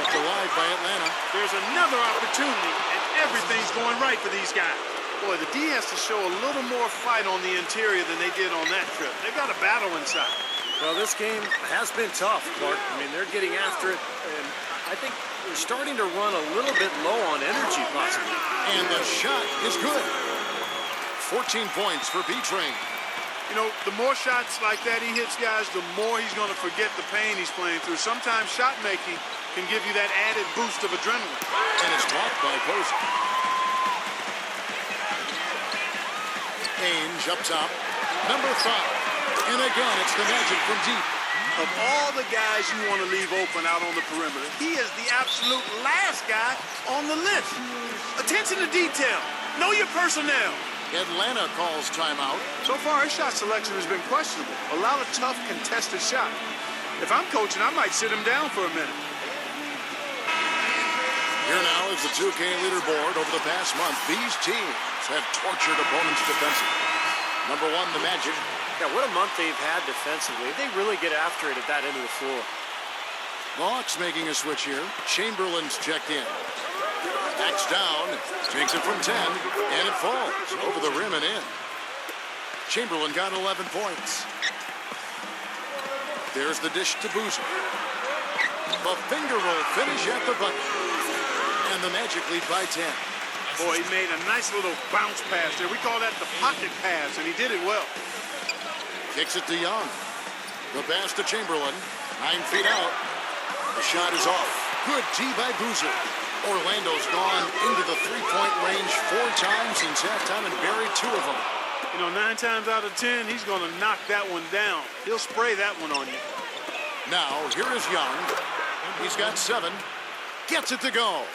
Kept alive by Atlanta. There's another opportunity, and everything's going right for these guys. Boy, the D has to show a little more fight on the interior than they did on that trip. They've got a battle inside. Well, this game has been tough, Clark. I mean, they're getting after it, and I think they're starting to run a little bit low on energy, possibly. And the shot is good. 14 points for B-Train. You know, the more shots like that he hits, guys, the more he's going to forget the pain he's playing through. Sometimes shot making can give you that added boost of adrenaline. And it's blocked by Posey. Ainge up top. Number 5. And again, it's the Magic from deep. Of all the guys you want to leave open out on the perimeter, he is the absolute last guy on the list. Attention to detail. Know your personnel. Atlanta calls timeout. So far, his shot selection has been questionable. A lot of tough, contested shots. If I'm coaching, I might sit him down for a minute. Here now is the 2K leaderboard. Over the past month, these teams have tortured opponents defensively. Number 1, the Magic. Yeah, what a month they've had defensively. They really get after it at that end of the floor. The Hawks making a switch here. Chamberlain's checked in. Backs down, takes it from 10, and it falls over the rim and in. Chamberlain got 11 points. There's the dish to Boozer. The finger roll finish at the bucket. And the Magic lead by 10. Boy, he made a nice little bounce pass there. We call that the pocket pass, and he did it well. Kicks it to Young. The pass to Chamberlain. 9 feet out. The shot is off. Good tee by Boozer. Orlando's gone into the three-point range 4 times since halftime and buried 2 of them. You know, 9 times out of 10, he's going to knock that one down. He'll spray that one on you. Now, here is Young. He's got 7. Gets it to go.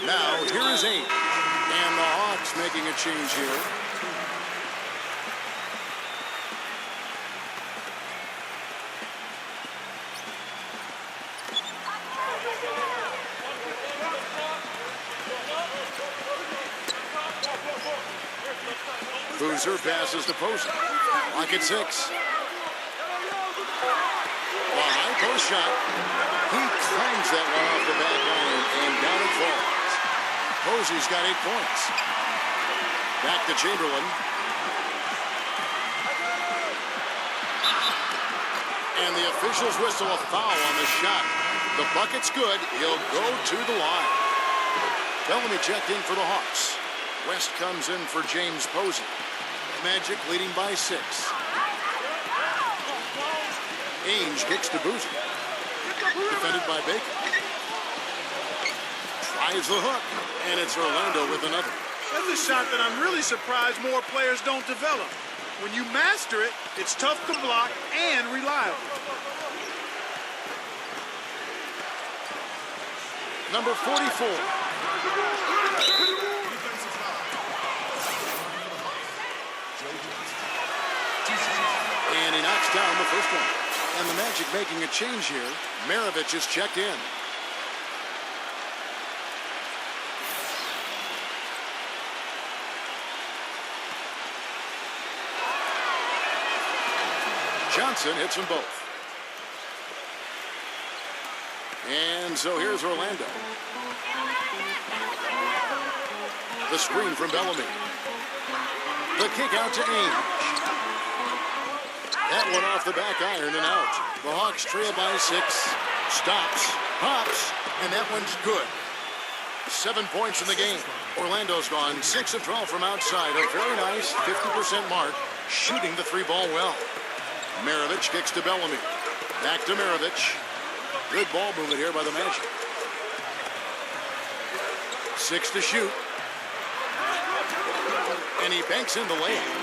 Now, here is 8. And the Hawks making a change here. Boozer passes to Posey. Lock at 6. Behind post shot. He claims that one off the back iron, and down it falls. Posey's got 8 points. Back to Chamberlain. And the officials whistle a foul on the shot. The bucket's good. He'll go to the line. Bellamy checked in for the Hawks. West comes in for James Posey. Magic leading by 6. Ainge kicks to Boozer. Defended by Baker. Tries the hook, and it's Orlando with another. That's a shot that I'm really surprised more players don't develop. When you master it, it's tough to block and reliable. Number 44. And he knocks down the first one. And the Magic making a change here. Maravich is checked in. Johnson hits them both. And so here's Orlando. The screen from Bellamy. The kick out to Ainge. That one off the back iron and out. The Hawks trail by 6. Stops, pops, and that one's good. 7 points in the game. Orlando's gone 6 of 12 from outside. A very nice 50% mark, shooting the 3-ball well. Maravich kicks to Bellamy. Back to Maravich. Good ball movement here by the Magic. 6 to shoot. And he banks in the layup.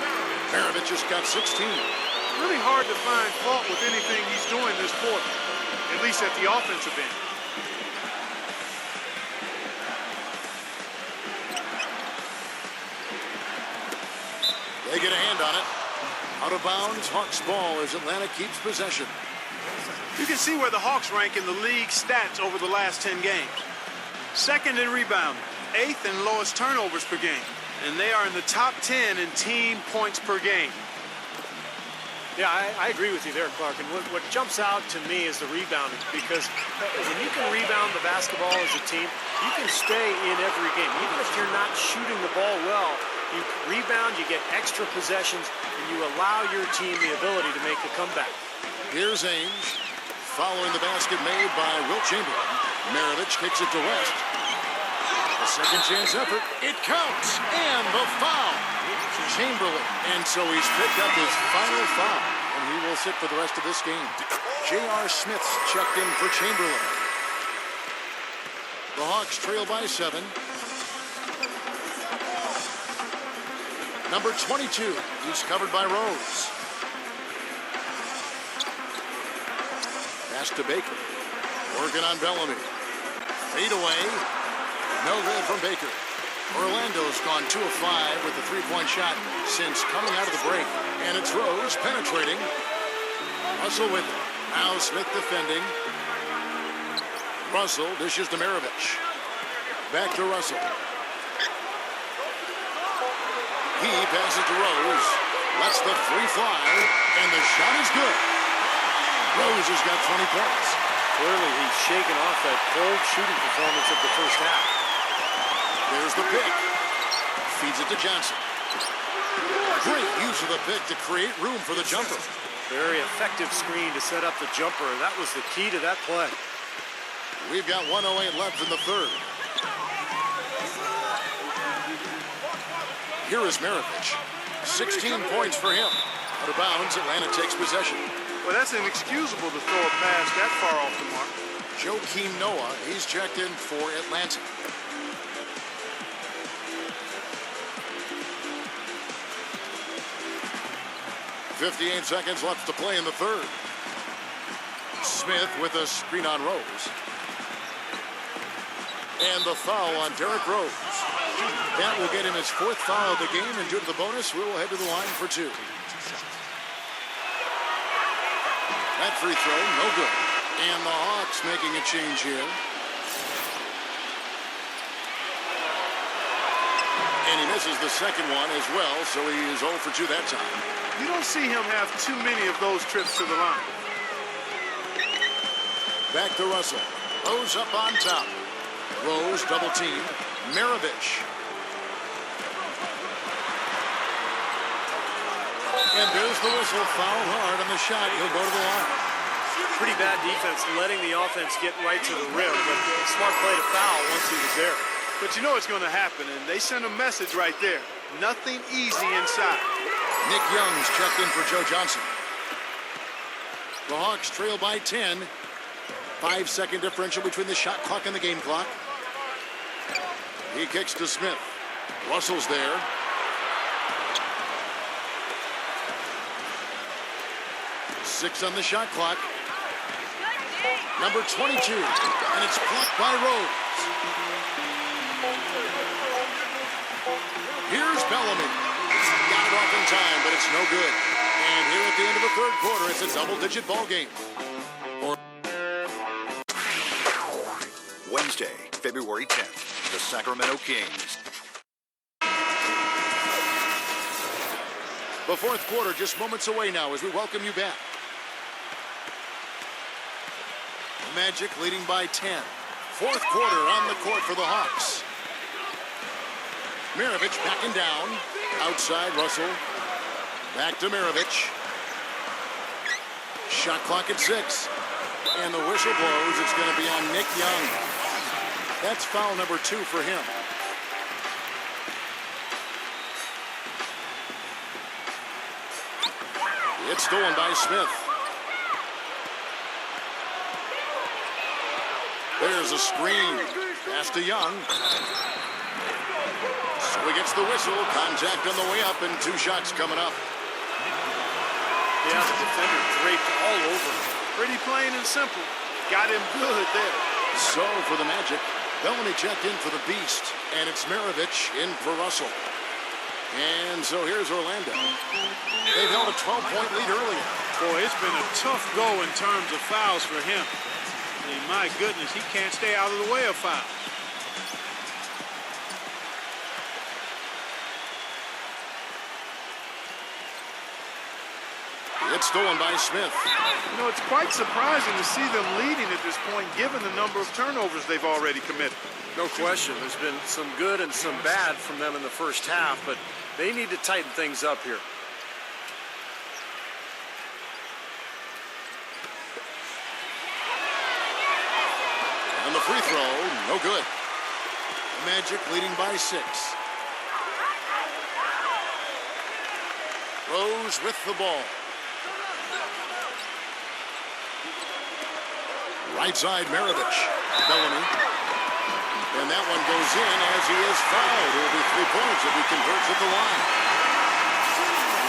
Maravich has got 16. Really hard to find fault with anything he's doing this quarter, at least at the offensive end. They get a hand on it. Out of bounds, Hawks ball as Atlanta keeps possession. You can see where the Hawks rank in the league stats over the last 10 games. Second in rebounding, 8th in lowest turnovers per game, and they are in the top 10 in team points per game. Yeah, I agree with you there, Clark. And what jumps out to me is the rebounding, because when you can rebound the basketball as a team, you can stay in every game. Even if you're not shooting the ball well, you rebound, you get extra possessions, and you allow your team the ability to make the comeback. Here's Ainge. Following the basket made by Wilt Chamberlain. Maravich kicks it to West. A second chance effort. It counts. And the foul. Chamberlain. And so he's picked up his final foul. And he will sit for the rest of this game. J.R. Smith's checked in for Chamberlain. The Hawks trail by 7. Number 22. He's covered by Rose. Pass to Baker. Working on Bellamy. Fade away. No good from Baker. Orlando's gone 2 of 5 with the 3-point shot since coming out of the break. And it's Rose penetrating. Russell with it. Now Smith defending. Russell dishes to Maravich. Back to Russell. He passes to Rose. Lets the 3 fly. And the shot is good. Rose has got 20 points. Clearly, he's shaken off that cold shooting performance of the first half. There's the pick. Feeds it to Johnson. Great use of the pick to create room for the jumper. Very effective screen to set up the jumper. That was the key to that play. We've got 1:08 left in the third. Here is Maravich. 16 points for him. Out of bounds, Atlanta takes possession. Well, that's inexcusable to throw a pass that far off the mark. Joakim Noah, he's checked in for Atlanta. .58 seconds left to play in the third. Smith with a screen on Rose. And the foul on Derrick Rose. That will get him his 4th foul of the game, and due to the bonus, we will head to the line for 2. That free throw, no good. And the Hawks making a change here. And he misses the second one as well, so he is 0 for 2 that time. You don't see him have too many of those trips to the line. Back to Russell. Rose up on top. Rose double team. Maravich. And there's the whistle. Foul hard on the shot. He'll go to the line. Pretty bad defense letting the offense get right to the rim, but a smart play to foul once he was there. But you know it's going to happen, and they sent a message right there. Nothing easy inside. Nick Young's checked in for Joe Johnson. The Hawks trail by 10. 5-second differential between the shot clock and the game clock. He kicks to Smith. Russell's there. Six on the shot clock. Number 22, and it's blocked by Rose. Here's Bellamy. Got it off in time, but it's no good. And here at the end of the third quarter, it's a double-digit ball game. Wednesday, February 10th, the Sacramento Kings. The fourth quarter just moments away now as we welcome you back. Magic leading by 10. Fourth quarter on the court for the Hawks. Maravich backing down. Outside Russell. Back to Maravich. Shot clock at 6. And the whistle blows. It's going to be on Nick Young. That's foul number 2 for him. It's stolen by Smith. There's a screen. Pass to Young. So he gets the whistle. Contact on the way up and 2 shots coming up. Yeah, the defender draped all over. Pretty plain and simple. Got him good there. So for the Magic, Bellamy checked in for the Beast. And it's Maravich in for Russell. And so here's Orlando. They've held a 12-point lead earlier. Boy, it's been a tough go in terms of fouls for him. I mean, my goodness, he can't stay out of the way of foul. It's stolen by Smith. You know, it's quite surprising to see them leading at this point, given the number of turnovers they've already committed. No question. There's been some good and some bad from them in the first half, but they need to tighten things up here. And the free throw, no good. Magic leading by 6. Rose with the ball. Right side, Maravich. Bellamy. And that one goes in as he is fouled. It will be 3 points if he converts at the line.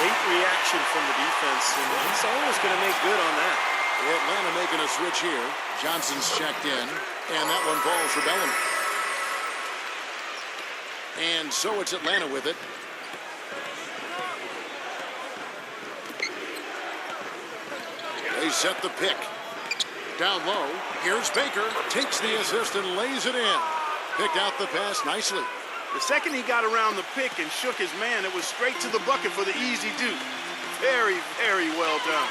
Late reaction from the defense, and he's always going to make good on that. Atlanta making a switch here. Johnson's checked in, and that one falls for Bellamy. And so it's Atlanta with it. They set the pick. Down low, here's Baker. Takes the assist and lays it in. Picked out the pass nicely. The second he got around the pick and shook his man, it was straight to the bucket for the easy do. Very, very well done.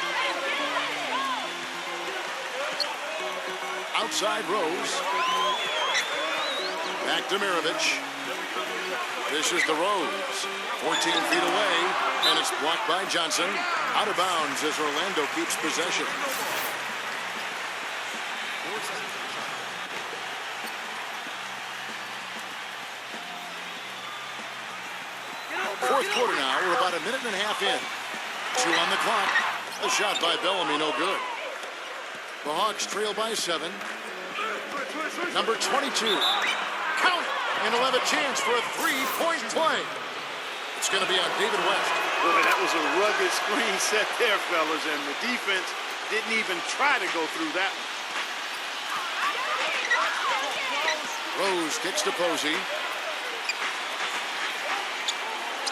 Outside Rose. Back to Maravich. Dishes to Rose. 14 feet away, and it's blocked by Johnson. Out of bounds as Orlando keeps possession. Fourth quarter now. We're about a minute and a half in. 2 on the clock. The shot by Bellamy, no good. The Hawks trail by 7. Number 22. Count it. And he'll have a chance for a 3-point play. It's going to be on David West. Boy, that was a rugged screen set there, fellas, and the defense didn't even try to go through that one. Rose kicks to Posey.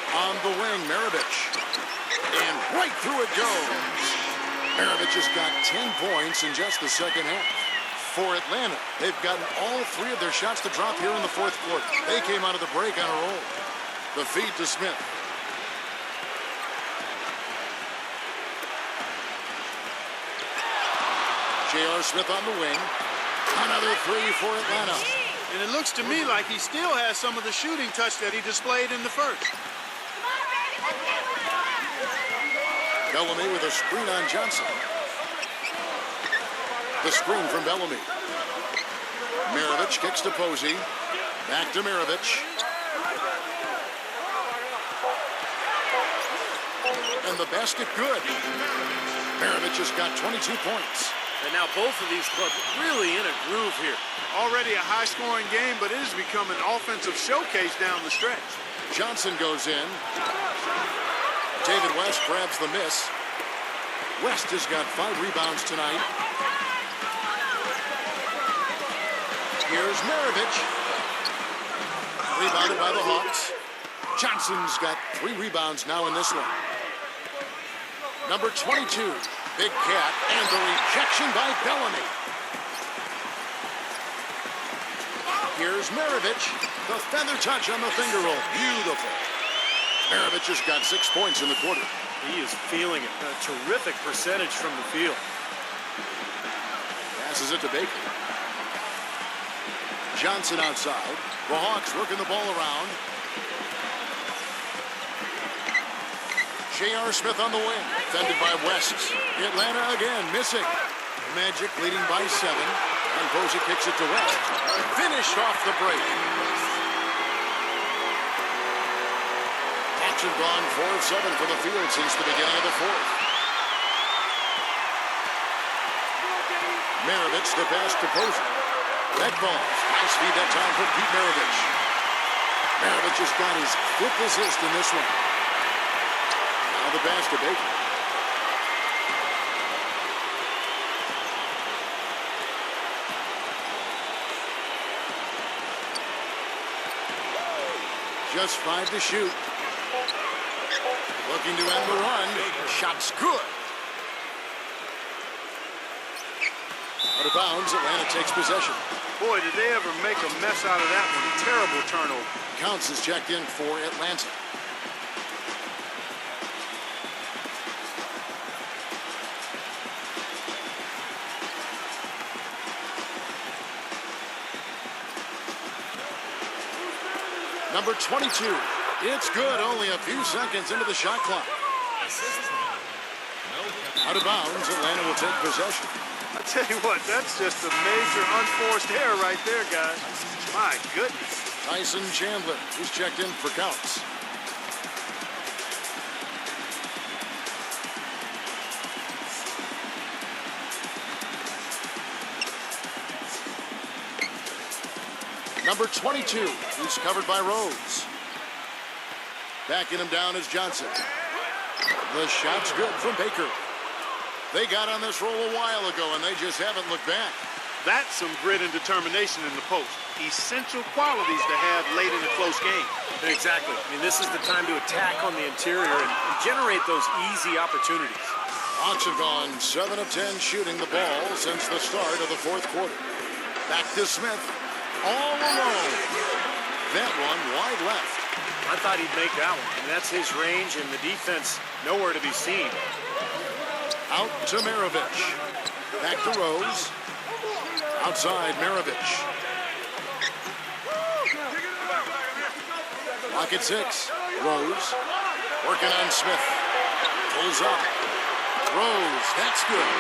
On the wing, Maravich. And right through it goes. Maravich has got 10 points in just the second half. For Atlanta, they've gotten all 3 of their shots to drop here in the fourth quarter. They came out of the break on a roll. The feed to Smith. J.R. Smith on the wing. Another three for Atlanta. And it looks to me like he still has some of the shooting touch that he displayed in the first. Bellamy with a screen on Johnson. The screen from Bellamy. Maravich kicks to Posey. Back to Maravich. And the basket good. Maravich has got 22 points. And now both of these clubs really in a groove here. Already a high-scoring game, but it has become an offensive showcase down the stretch. Johnson goes in. David West grabs the miss. West has got 5 rebounds tonight. Here's Maravich. Rebounded by the Hawks. Johnson's got 3 rebounds now in this one. Number 22, Big Cat, and the rejection by Bellamy. Here's Maravich. The feather touch on the finger roll. Beautiful. Maravich has got 6 points in the quarter. He is feeling it. A terrific percentage from the field. Passes it to Baker. Johnson outside. The Hawks working the ball around. J.R. Smith on the wing. Defended by West. Atlanta again missing. Magic leading by 7. And Posey kicks it to West. Finished off the break. Hawks have gone 4 of 7 from the field since the beginning of the fourth. Maravich the pass to Posey. That falls. Nice feed that time from Pete Maravich. Maravich has got his 5th assist in this one. Now the pass to Baker. Just 5 to shoot. Looking to end the run. Shot's good. Out of bounds, Atlanta takes possession. Boy, did they ever make a mess out of that one. Terrible turnover. Counts is checked in for Atlanta. Number 22. It's good. Only a few seconds into the shot clock. Out of bounds, Atlanta will take possession. I tell you what, that's just a major unforced error right there, guys. My goodness. Tyson Chandler, who's checked in for Counts. Number 22, who's covered by Rose. Backing him down is Johnson. The shot's good from Baker. They got on this roll a while ago, and they just haven't looked back. That's some grit and determination in the post. Essential qualities to have late in a close game. Exactly. I mean, this is the time to attack on the interior and generate those easy opportunities. Hawks have gone 7 of 10 shooting the ball since the start of the fourth quarter. Back to Smith. All alone. That one wide left. I thought he'd make that one. And that's his range, and the defense nowhere to be seen. Out to Maravich. Back to Rose. Outside Maravich. Lock at 6. Rose. Working on Smith. Pulls up. Rose. That's good.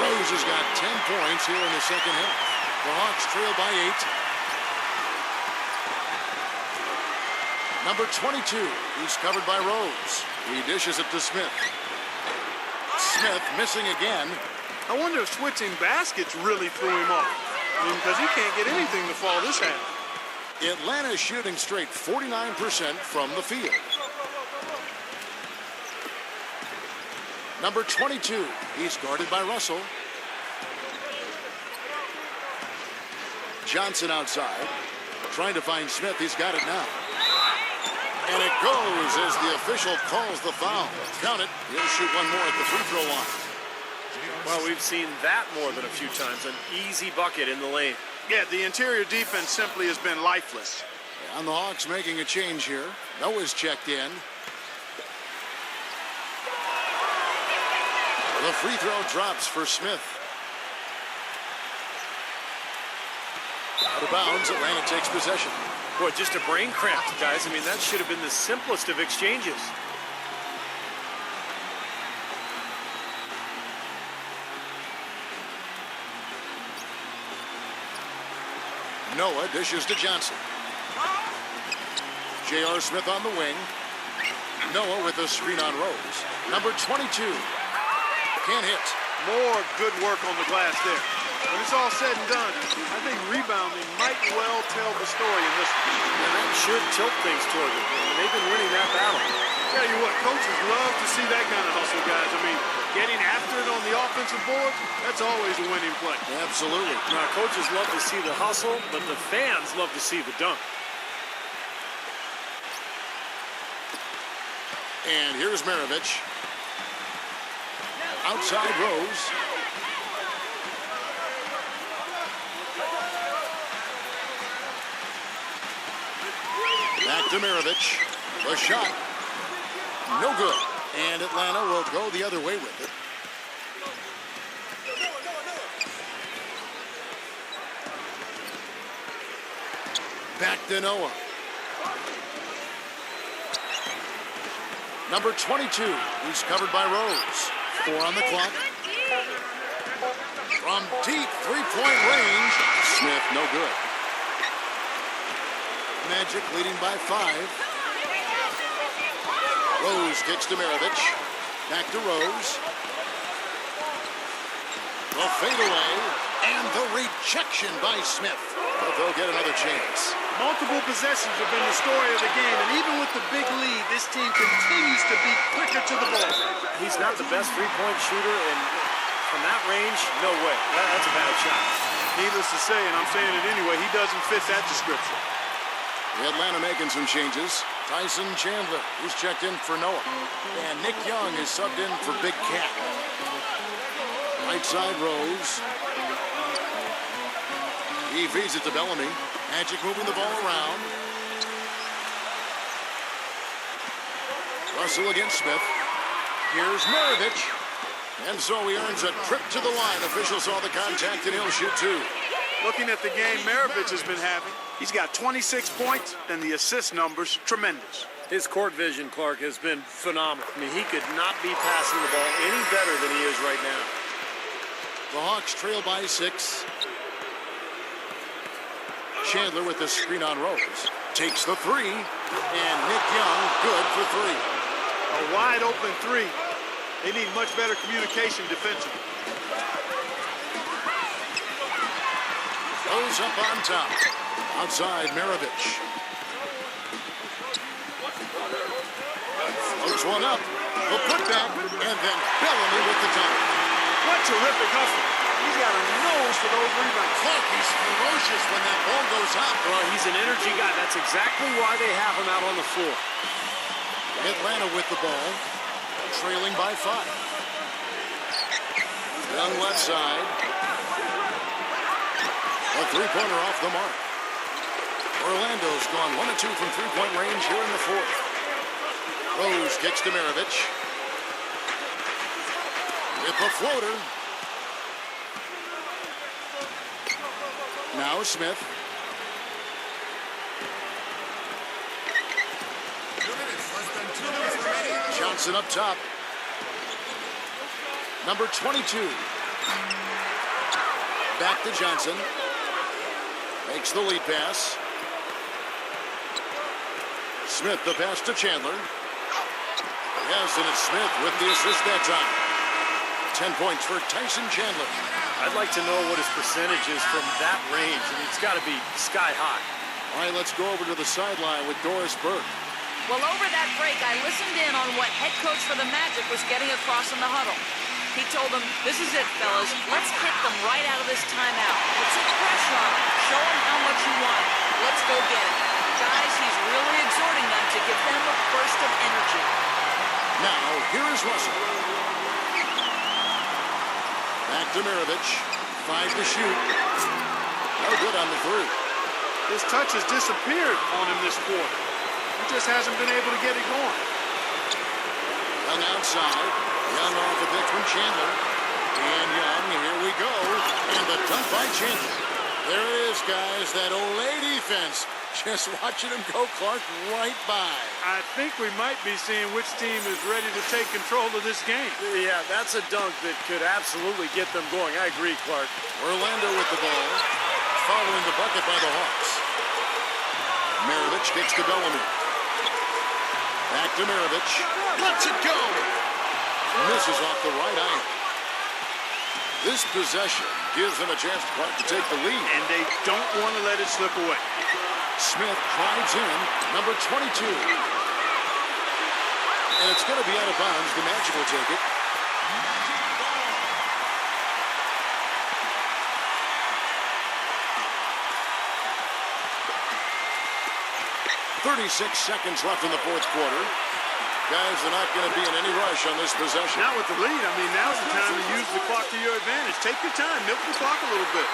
Rose has got 10 points here in the second half. The Hawks trail by 8. Number 22. He's covered by Rose. He dishes it to Smith. Smith missing again. I wonder if switching baskets really threw him off. I mean, because he can't get anything to fall this half. Atlanta shooting straight 49% from the field. Number 22. He's guarded by Russell. Johnson outside. Trying to find Smith. He's got it now. And it goes as the official calls the foul. Count it. He'll shoot one more at the free throw line. Well, we've seen that more than a few times. An easy bucket in the lane. Yeah, the interior defense simply has been lifeless. And the Hawks making a change here. Noah's checked in. The free throw drops for Smith. The bounds, Atlanta takes possession. Boy, just a brain cramp, guys. I mean, that should have been the simplest of exchanges. Noah dishes to Johnson. J.R. Smith on the wing. Noah with a screen on Rose. Number 22. Can't hit. More good work on the glass there. When it's all said and done, I think rebounding might well tell the story in this one. And that should tilt things toward them. They've been winning that battle. Tell you what, coaches love to see that kind of hustle, guys. I mean, getting after it on the offensive board, that's always a winning play. Absolutely. Now, coaches love to see the hustle, but the fans love to see the dunk. And here's Maravich. Outside Rose. Back to Maravich. The shot. No good. And Atlanta will go the other way with it. Back to Noah. Number 22, who's covered by Rose. 4 on the clock. From deep three-point range, Smith, no good. Magic leading by 5. Rose kicks to Maravich. Back to Rose. The fadeaway and the rejection by Smith. But they'll get another chance. Multiple possessions have been the story of the game, and even with the big lead, this team continues to be quicker to the ball. He's not the best three-point shooter, and from that range, no way. That's a bad shot. Needless to say, and I'm saying it anyway, he doesn't fit that description. Atlanta making some changes. Tyson Chandler, who's checked in for Noah. And Nick Young is subbed in for Big Cat. Right side Rose. He feeds it to Bellamy. Magic moving the ball around. Russell against Smith. Here's Maravich. And so he earns a trip to the line. Officials saw the contact and he'll shoot 2. Looking at the game Maravich has been having, he's got 26 points, and the assist numbers tremendous. His court vision, Clark, has been phenomenal. I mean, he could not be passing the ball any better than he is right now. The Hawks trail by 6. Chandler with the screen on Rose. Takes the 3. And Nick Young good for 3. A wide open 3. They need much better communication defensively. Goes up on top. Outside Maravich. Floats one up. The putback. And then Bellamy with the dunk. What terrific hustle. He's got a nose for those rebounds. Clark, he's ferocious when that ball goes up. Well, he's an energy guy. That's exactly why they have him out on the floor. Atlanta with the ball. Trailing by 5. Young left side. A three-pointer off the mark. Orlando's gone 1 of 2 from three-point range here in the 4th. Rose kicks to Maravich. With the floater. Now Smith. Johnson up top. Number 22. Back to Johnson. Makes the lead pass. Smith the pass to Chandler. Yes, and it's Smith with the assist that time. 10 points for Tyson Chandler. I'd like to know what his percentage is from that range. I mean, it's got to be sky high. All right, let's go over to the sideline with Doris Burke. Well, over that break, I listened in on what head coach for the Magic was getting across in the huddle. He told them, this is it, fellas. Let's kick them right out of this timeout. Put some pressure on them. Show them how much you want. Let's go get it. Guys, he's really exhorting them to give them a burst of energy. Now, here is Russell. Back to Maravich. 5 to shoot. No good on the 3. His touch has disappeared on him this quarter. He just hasn't been able to get it going. Young outside. Young off the pick from Chandler. And Young, here we go. And the dunk by Chandler. There it is, guys. That Olay defense. Just watching him go, Clark, right by. I think we might be seeing which team is ready to take control of this game. Yeah, that's a dunk that could absolutely get them going. I agree, Clark. Orlando with the ball, following the bucket by the Hawks. Maravich kicks to Bellamy. Back to Maravich. Lets it go. Misses off the right iron. This possession gives them a chance, Clark, to take the lead. And they don't want to let it slip away. Smith drives in, number 22. And it's going to be out of bounds. The Magic will take it. .36 seconds left in the fourth quarter. Guys, they're not going to be in any rush on this possession. Not with the lead. I mean, now's the time to use the clock to your advantage. Take your time. Milk the clock a little bit.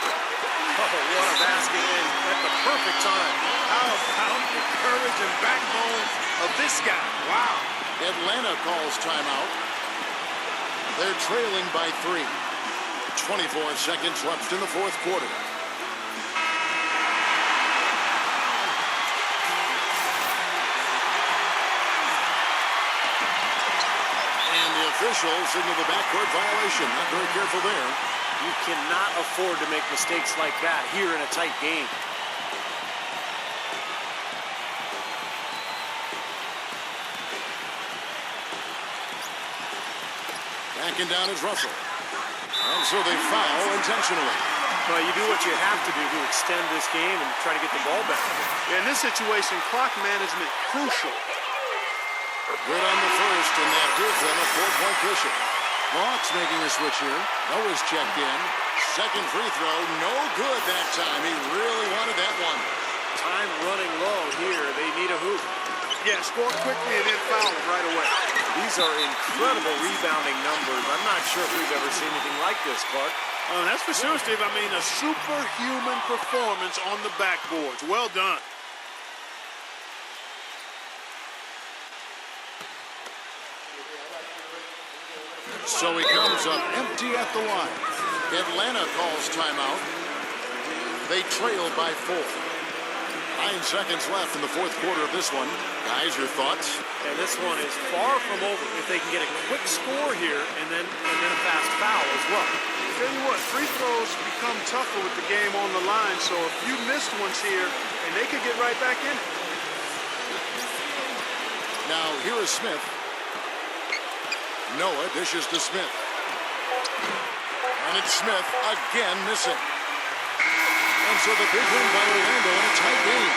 Oh, what a basket in at the perfect time. How about the courage and backbone of this guy? Wow. Atlanta calls timeout. They're trailing by 3. 24 seconds left in the fourth quarter. And the officials signal the backcourt violation. Not very careful there. You cannot afford to make mistakes like that here in a tight game. Backing down is Russell. And so they foul intentionally. Well, you do what you have to do to extend this game and try to get the ball back. In this situation, clock management crucial. Good on the first, and that gives them a 4-point cushion. Hawks making a switch here. Noah's checked in. Second free throw, no good that time. He really wanted that one. Time running low here. They need a hoop. Yeah, score quickly and then foul him right away. These are incredible rebounding numbers. I'm not sure if we've ever seen anything like this, Clark. Oh, that's for sure, Steve. I mean, a superhuman performance on the backboards. Well done. So he comes up empty at the line. Atlanta calls timeout. They trail by 4. 9 seconds left in the fourth quarter of this one. Guys, your thoughts? And this one is far from over. If they can get a quick score here and then a fast foul as well. Tell you what, free throws become tougher with the game on the line, so if you missed ones here, and they could get right back in it. Now, here is Smith. Noah dishes to Smith. And it's Smith again missing. And so the big win by Orlando in a tight game.